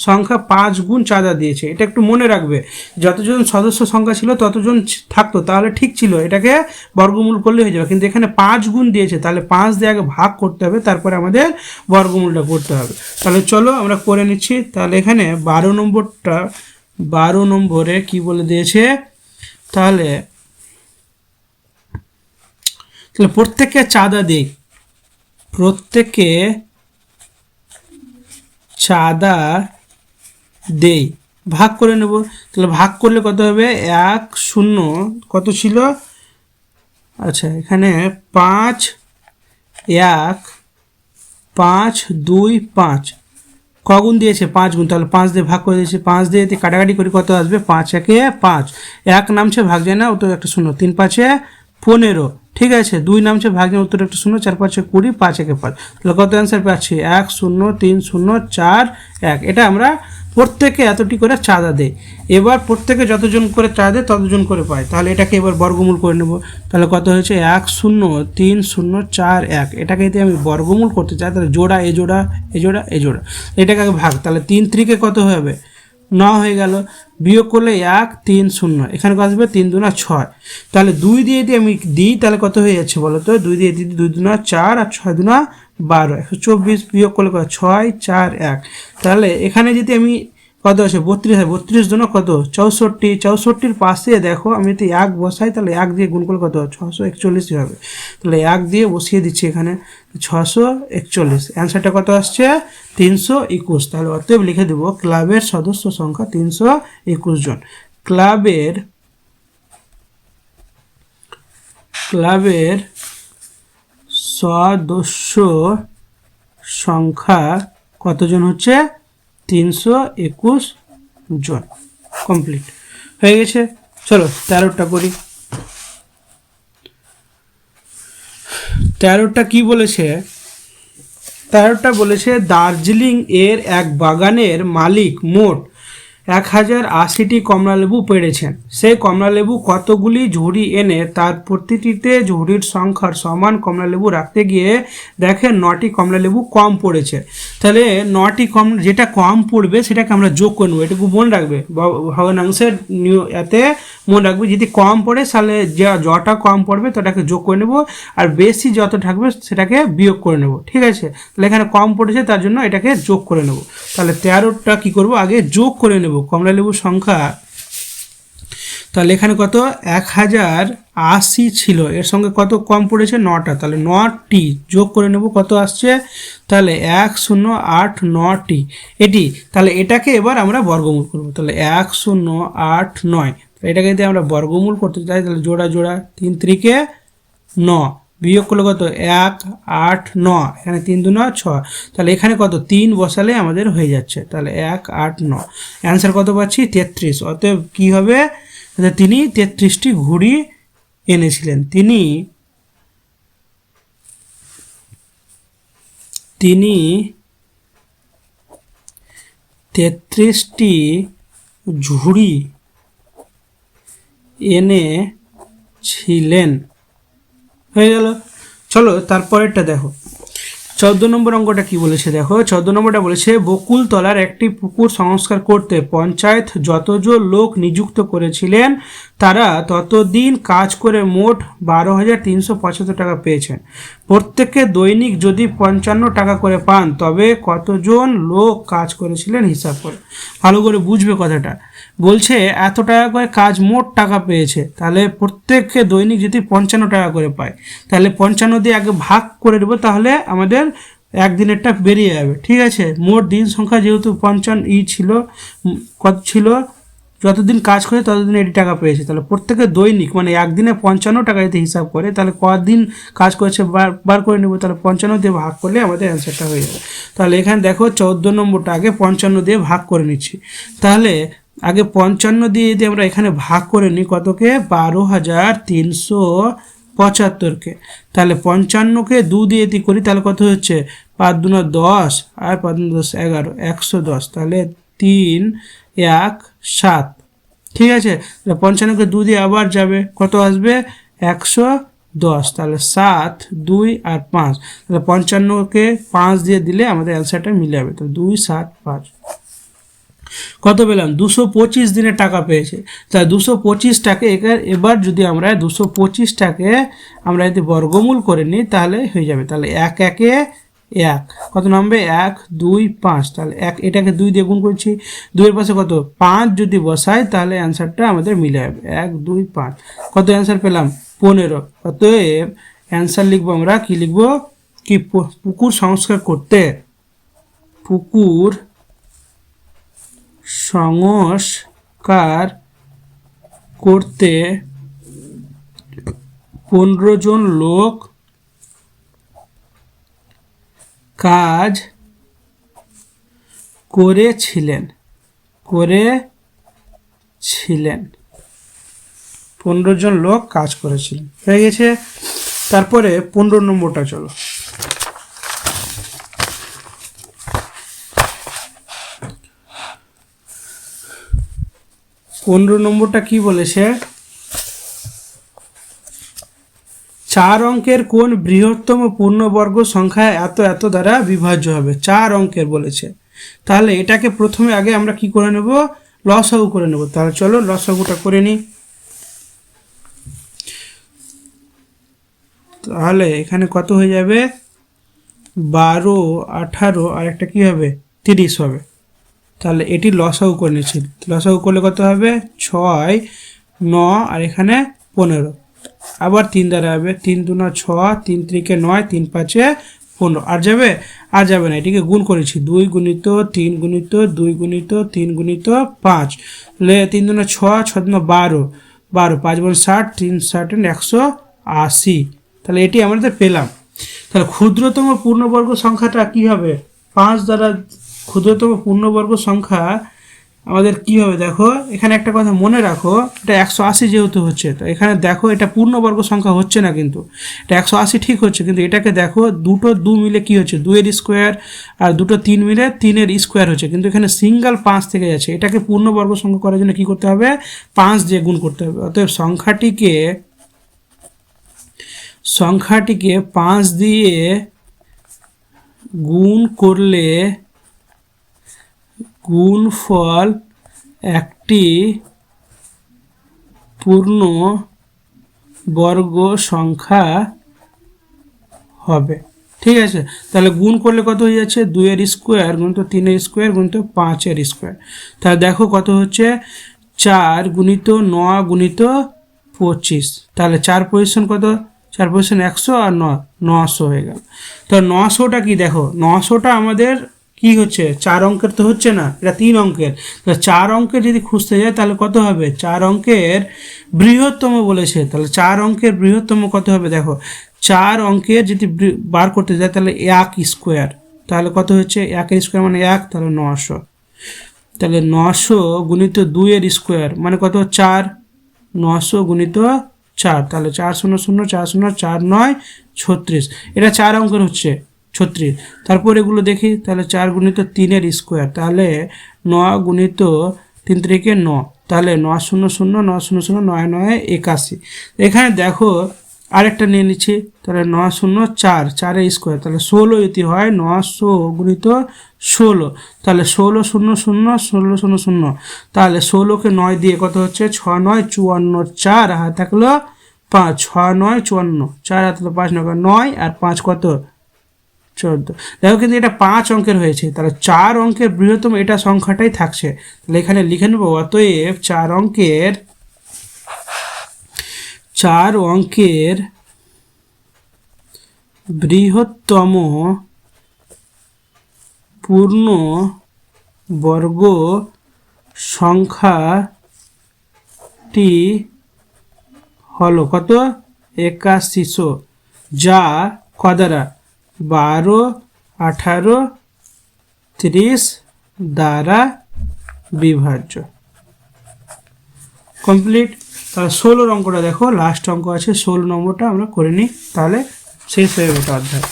সংখ্যা 5 গুণ চাঁদা দিয়েছে। এটা একটু মনে রাখবে, যতজন সদস্য সংখ্যা ছিল ততজন থাকতো তাহলে ঠিক ছিল, এটাকে বর্গমূল করলে হয়ে যাবে। কিন্তু এখানে 5 গুণ দিয়েছে, তাহলে 5 দিয়ে আগে ভাগ করতে হবে, তারপরে আমাদের বর্গমূলটা করতে হবে। তাহলে চলো আমরা করে নিচ্ছি। তাহলে এখানে 12 নম্বরে কি বলে দিয়েছে? তাহলে প্রত্যেককে চাঁদা দেই, প্রত্যেককে চাঁদা দেই, ভাগ করে নেব। তাহলে ভাগ করলে কত হবে? 1 0 কত ছিল? আচ্ছা এখানে 5 1 5 2 5 কগুণ দিয়েছে? 5 গুণ, তাহলে 5 দিয়ে ভাগ করে দিয়েছে। 5 দিয়ে কাটাকাটি করে কত আসবে? 5 একে 5, 1 নামছে ভাগ যায় না, ও তো একটা 0, 3 5 15, ঠিক আছে। 2 নামছে ভাগ যায়, উত্তর একটা 0, 4 5 20, 5 একে 5, তাহলে কত অ্যান্সার পাচ্ছি? 1 0 3 0 4 1। এটা আমরা প্রত্যেকে এতটি করে চাঁদা দেয়। এবার প্রত্যেকে যতজন করে চাঁদা দেয় ততজন করে পায়, তাহলে এটাকে এবার বর্গমূল করে নেব। তাহলে কত হয়েছে? 1 0 3 0 4 1। এটাকে যদি আমি বর্গমূল করতে চাই তাহলে জোড়া এ জোড়া এ জোড়া এ জোড়া, এটাকে আগে ভাগ, তাহলে 3 3 কত হবে? 9 হয়ে গেল। বিয়োগ করলে 1 3 0, এখানে কত আসবে? 3 2 6। তাহলে 2 দিয়ে যদি আমি দিই তাহলে কত হয়ে যাচ্ছে বলো তো? 2 দিয়ে দিই, 2 2 4 আর 6 2 12, 124। বিয়োগ করলে কত? 6 4 1। তাহলে এখানে যদি আমি কত আছে? 32 হয়, 32 2 কত? 64। 64-র পাশে দেখো আমি যদি 1 বসাই তাহলে 1 দিয়ে গুণ করলে কত? 641 হবে। তাহলে 1 দিয়ে বসিয়ে দিচ্ছি এখানে 641। অ্যান্সারটা কত আসছে? 321। তাহলে অতএব লিখে দেব ক্লাবের সদস্য সংখ্যা 321 জন। ক্লাবের সদস্য সংখ্যা কতজন হচ্ছে? 321 জন। কমপ্লিট হয়ে গেছে। চলো 13টা করি। 13টা কি বলেছে? 13টা বলেছে দার্জিলিং এর এক বাগানের মালিক মোট 1080টি কমলালেবু পেড়েছেন। সেই কমলালেবু কতগুলি ঝুড়ি এনে তার প্রতিটিতে ঝুড়ির সংখ্যার সমান কমলালেবু রাখতে গিয়ে দেখেন 9টি কমলালেবু কম পড়েছে। তাহলে 9টি কম, যেটা কম পড়বে সেটাকে আমরা যোগ করে নেবো, এটুকু মনে রাখবে ভগ্নাংশের এতে মনে রাখবে। যদি কম পড়ে তাহলে যটা কম পড়বে তটাকে যোগ করে নেব, আর বেশি যত থাকবে সেটাকে বিয়োগ করে নেব। ঠিক আছে, তাহলে এখানে কম পড়েছে তার জন্য এটাকে যোগ করে নেব। তাহলে 13টা কি করব, আগে যোগ করে নেব কমলালেবুর সংখ্যা। তাহলে এখানে কত 1080 ছিল, এর সঙ্গে কত কম পড়েছে 9টা, তাহলে 9টি যোগ করে নেব, কত আসছে তাহলে 1089টি এটি। তাহলে এটাকে এবার আমরা বর্গমূল করব। তাহলে 1089, এটাকে যদি আমরা বর্গমূল করতে চাই তাহলে জোড়া জোড়া 3 × 9, বিয়োগ করলে কত 189, এখানে 3 × 2 = 6, তাহলে এখানে কত 3 বসালে আমাদের হয়ে যাচ্ছে। তাহলে 189, অ্যান্সার কত পাচ্ছি 33। অতএব কি হবে, তিনি 33টি ঘুড়ি এনেছিলেন। তিনি 33টি ঝুড়ি এনেছিলেন। হয়ে গেল। চলো তারপরেরটা দেখো, 14 নম্বর অঙ্কটা কি বলেছে দেখো। 14 নম্বরটা বলেছে বকুলতলার একটি পুকুর সংস্কার করতে পঞ্চায়েত যতজন লোক নিযুক্ত করেছিলেন তারা ততদিন কাজ করে মোট 12,375 টাকা পেয়েছেন। প্রত্যেকে দৈনিক যদি 55 টাকা করে পান তবে কতজন লোক কাজ করেছিলেন হিসাব করে। ভালো করে বুঝবে কথাটা। বলছে এত টাকা করে কাজ মোট টাকা পেয়েছে, তাহলে প্রত্যেককে দৈনিক যদি 55 টাকা করে পায় তাহলে 55 দিয়ে আগে ভাগ করে দেবো, তাহলে আমাদের একদিনেরটা বেরিয়ে যাবে। ঠিক আছে, মোট দিন সংখ্যা যেহেতু 55 ছিল, কত ছিল, যতদিন কাজ করে ততদিন এটি টাকা পেয়েছে। তাহলে প্রত্যেকে দৈনিক মানে একদিনে 55 টাকা যদি হিসাব করে তাহলে কদিন কাজ করেছে বার করে নেব। তাহলে 55 দিয়ে ভাগ করলে আমাদের অ্যান্সারটা হয়ে যাবে। তাহলে এখানে দেখো 14 নম্বরটা আগে 55 দিয়ে ভাগ করে নিচ্ছি। তাহলে আগে 55 দিয়ে যদি আমরা এখানে ভাগ করে নিই কতকে 12,375কে, তাহলে 55কে 2 দিয়ে যদি করি তাহলে কত হচ্ছে 5 × 2 = 10 আর 5 × 10 = 11, 110, তাহলে 3, 1, 7। ঠিক আছে, 55কে 2 দিয়ে আবার যাবে, কত আসবে 110, তাহলে 7, 2 আর 5, তাহলে 55কে 5 দিয়ে দিলে আমাদের অ্যান্সারটা মিলে যাবে। তো 2, 7, 5 কত পেলাম 225 দিনে টাকা পেয়েছে। তাহলে 225টাকে এবার যদি আমরা 225টাকে আমরা যদি বর্গমূল করে নিই তাহলে হয়ে যাবে। তাহলে 1 1 1 কত নামবে 1 2 5, তাহলে এটাকে 2 দিয়ে গুণ করছি, 2 এর পাশে কত 5 যদি বসাই তাহলে অ্যান্সারটা আমাদের মিলে যাবে 1 2 5। কত অ্যান্সার পেলাম 15। অতএব অ্যান্সার লিখবো আমরা কি লিখবো, কি পুকুর সংস্কার করতে, পুকুর সংস্কার করতে 15 জন লোক কাজ করেছিলেন। 15 জন লোক কাজ করেছিলেন, হয়ে গেছে। তারপরে 15 নম্বরটা চলো। 15 নম্বরটা কি বলেছে, 4 অঙ্কের কোন বৃহত্তম পূর্ণবর্গ সংখ্যা এত এত দ্বারা বিভাজ্য হবে। 4 অঙ্কের বলেছে, তাহলে এটাকে প্রথমে আগে আমরা কি করে নেব, লসাগু করে নেব। তাহলে চলো লসাগুটা করে নিই। তাহলে এখানে কত হয়ে যাবে 12, 18 আর একটা কি হবে 30 হবে। তাহলে এটি লসাগু করে নিচ্ছি। লসাগু করলে কত হবে 6, 9 আর এখানে 15, আবার 3 দ্বারা হবে 3 2 6, 3 3 9, 3 5 15, আর যাবে না, এটিকে গুণ করেছি 2 × 3 × 2 × 3 × 5, তাহলে 3 2 6, 6 2 12, 5 × 60, 3 60 180, তাহলে এটি আমাদের পেলাম। তাহলে ক্ষুদ্রতম পূর্ণবর্গ সংখ্যাটা কি হবে 5 দ্বারা, ক্ষুদ্রতম পূর্ণবর্গ সংখ্যা আমাদের কী হবে দেখো, এখানে একটা কথা মনে রাখো, এটা 180 যেহেতু হচ্ছে, তো এখানে দেখো এটা পূর্ণবর্গ সংখ্যা হচ্ছে না, কিন্তু এটা 180 ঠিক হচ্ছে, কিন্তু এটাকে দেখো দুটো 2 মিলে কি হচ্ছে 2 এর স্কোয়ার, আর দুটো 3 মিলে 3 এর স্কোয়ার হচ্ছে, কিন্তু এখানে সিঙ্গেল 5 থেকে যাচ্ছে। এটাকে পূর্ণবর্গ সংখ্যা করার জন্য কী করতে হবে, 5 দিয়ে গুণ করতে হবে। অতএব সংখ্যাটিকে 5 দিয়ে গুণ করলে গুণফল একটি পূর্ণ বর্গ সংখ্যা হবে। ঠিক আছে, তাহলে গুণ করলে কত হয়ে যাচ্ছে 2 এর স্কোয়ার গুণিত 3 এর স্কোয়ার গুণিত 5 এর স্কোয়ার। তাহলে দেখো কত হচ্ছে 4 গুণিত 9 গুণিত 25। তাহলে 4 পজিশন কত, 4 পজিশন 100 আর 900 হয়ে গেল। তো 900টা কি দেখো, 900টা আমাদের কি হচ্ছে 4 অঙ্কের তো হচ্ছে না, এটা 3 অঙ্কের। তো 4 অঙ্কের যদি খুঁজতে যায় তাহলে কত হবে, 4 অঙ্কের বৃহত্তম বলেছে, তাহলে 4 অঙ্কের বৃহত্তম কত হবে দেখো, 4 অঙ্কের যদি বার করতে যায় তাহলে 1 স্কোয়ার, তাহলে কত হচ্ছে 1 এর স্কোয়ার মানে 1, তাহলে 900। তাহলে 900 গুণিত 2 এর স্কোয়ার মানে কত 4, 900 গুণিত 4, তাহলে 4 0 0 4 0 4 9 36। এটা 4 অঙ্কের হচ্ছে 36। তারপর এগুলো দেখি, তাহলে 4 গুণিত 3 এর স্কোয়ার, তাহলে 9 গুণিত 3 3 9, তাহলে 9 0 0 9 0 0 9 9 81। এখানে দেখো আরেকটা নিয়ে নিচ্ছি, তাহলে 9 0 4 4 এর স্কোয়ার, তাহলে 16 যদি হয় 900 গুণিত 16, তাহলে 16 0 0 16 0 0, তাহলে 16কে 9 দিয়ে কত হচ্ছে 6 9 54, 4 হাত থাকলো 5, 6 9 54, 4 হাত থাকলো 5 9 আর 5 কত 14। দেখো কিন্তু এটা 5 অঙ্কের হয়েছে, তাহলে 4 অঙ্কের বৃহত্তম এটা সংখ্যাটাই থাকছে। তাহলে এখানে লিখে নেব, অতএব 4 অঙ্কের বৃহত্তম পূর্ণ বর্গ সংখ্যাটি হলো কত 8100, যা কদারা 12 18 30 দ্বারা বিভাজ্য। কমপ্লিট। তাহলে 16 অঙ্কটা দেখো, লাস্ট অঙ্ক আছে 16 নম্বরটা আমরা করে নিই, তাহলে শেষ হয়ে গেল অধ্যায়।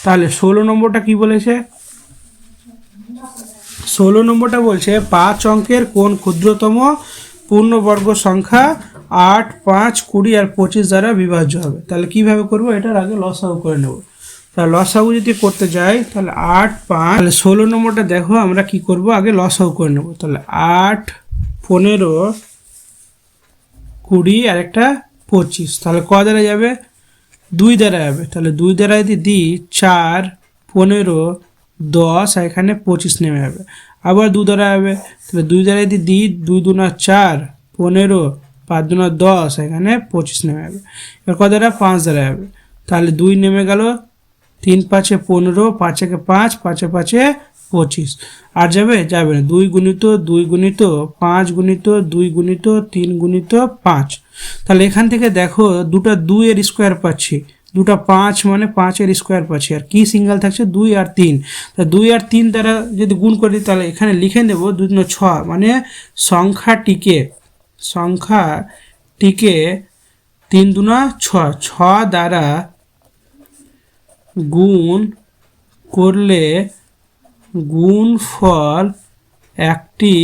তাহলে 16 নম্বরটা কি বলেছে, 16 নম্বরটা বলছে 5 অঙ্কের কোন ক্ষুদ্রতম পূর্ণবর্গ সংখ্যা 8 5 20 আর 25 দ্বারা বিভাজ্য হবে। তাহলে কিভাবে করব, এটার আগে লসাগু করে নেব। তাহলে লসাগু যদি করতে যাই তাহলে 8 5, তাহলে 16 নম্বরটা দেখো আমরা কি করব, আগে লসাগু করে নেব। তাহলে 8 15 20 আর একটা 25, তাহলে ক দ্বারা যাবে 2 দ্বারা যাবে। তাহলে 2 দ্বারা যদি দিই 4 15 10 আর এখানে 25 নেমে যাবে, আবার 2 দ্বারা যাবে। তাহলে 2 দ্বারা যদি দিই 2 2 4 15 5 2 10 এখানে 25 নেমে যাবে। এবার ক দ্বারা 5 দ্বারা যাবে, তাহলে 2 নেমে গেল, 3 5 15 5 1 5 5 5 25, আর যাবে যাবে না। 2 গুণিত 2 গুণিত 5 গুণিত 2 গুণিত 3 গুণিত 5। তাহলে এখান থেকে দেখো দুটো 2 এর স্কোয়ার পাচ্ছি, দুটো 5 মানে 5 এর স্কোয়ার পাচ্ছি, আর কি সিঙ্গেল থাকছে 2 আর 3। তা 2 আর 3 দ্বারা যদি গুণ করি তাহলে এখানে লিখে নেব 2 2 6, মানে সংখ্যাটিকে 3 2 6 6 দ্বারা গুণ করলে গুণফল একটি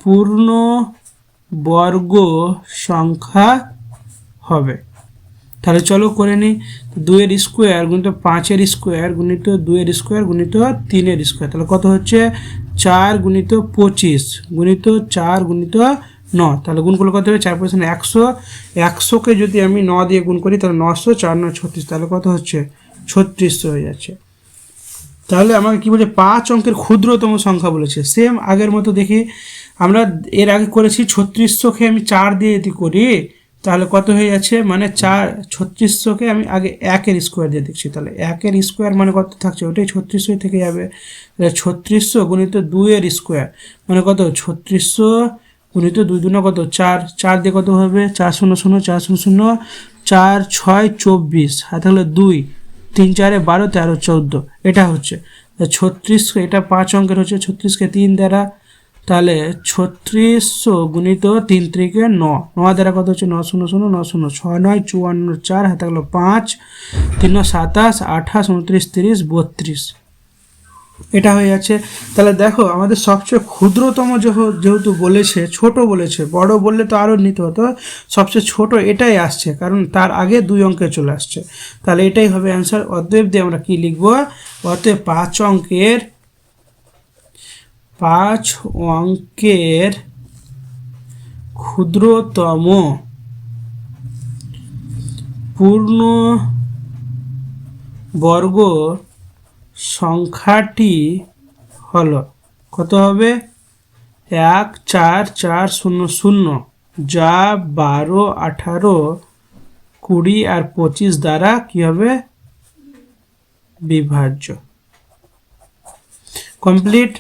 পূর্ণ বর্গ সংখ্যা হবে। তাহলে চলো করে নিই, 2 এর স্কোয়ার গুণিত 5 এর স্কোয়ার গুণিত 2 এর স্কোয়ার গুণিত 3 এর স্কোয়ার, তাহলে কত হচ্ছে 4 গুণিত 25 গুণিত 4 গুণিত 9, তাহলে গুণ করলে কত হবে 4 % 100, 100কে যদি আমি 9 দিয়ে গুণ করি তাহলে 900 4 9 36, তাহলে কত হচ্ছে 3600 হয়ে যাচ্ছে। তাহলে আমাকে কি বলছে 5 অঙ্কের ক্ষুদ্রতম সংখ্যা বলেছে। সেম আগের মতো দেখি, আমরা এর আগে করেছি 3600কে আমি 4 দিয়ে যদি করি তাহলে কত হয়ে যাচ্ছে, মানে 3600কে আমি আগে 1 এর স্কোয়ার দিয়ে দেখছি, তাহলে 1 এর স্কোয়ার মানে কত থাকছে, ওটাই 3600 থেকে যাবে। তাহলে 3600 গুণিত 2 এর স্কোয়ার মানে কত 3600 গুণিত 2 2 কত 4, 4 দিয়ে কত হবে 4 0 0 4 0 0 4 6 24, আর তাহলে 2 3 4 12 13 14, এটা হচ্ছে 36। এটা 5 অঙ্কের হচ্ছে 36কে 3 দ্বারা তাহলে 3600 গুণিত 3 3 9, 9 দ্বারা কত হচ্ছে 9 0 0 9 0 6 9 54 4 হাতে গেল 5 3 27 28 29 30 32, এটা হয়ে যাচ্ছে। তাহলে দেখো আমাদের সবচেয়ে ক্ষুদ্রতম যেহেতু বলেছে, ছোট বলেছে, বড় বললে তো আরও নিতে হতো, সবচেয়ে ছোট এটাই আসছে কারণ তার আগে 2 অঙ্কে চলে আসছে, তাহলে এটাই হবে অ্যান্সার। অতএব দিয়ে আমরা কি লিখবো, অতএব 5 অঙ্কের ক্ষুদ্রতম পূর্ণ বর্গ সংখ্যাটি হলো, কত হবে 1 4 4 0 0, যা 12 18 20 আর 25 দ্বারা কি হবে বিভাজ্য। Complete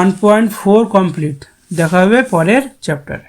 1.4 complete. দেখা হবে পরের চ্যাপ্টারে।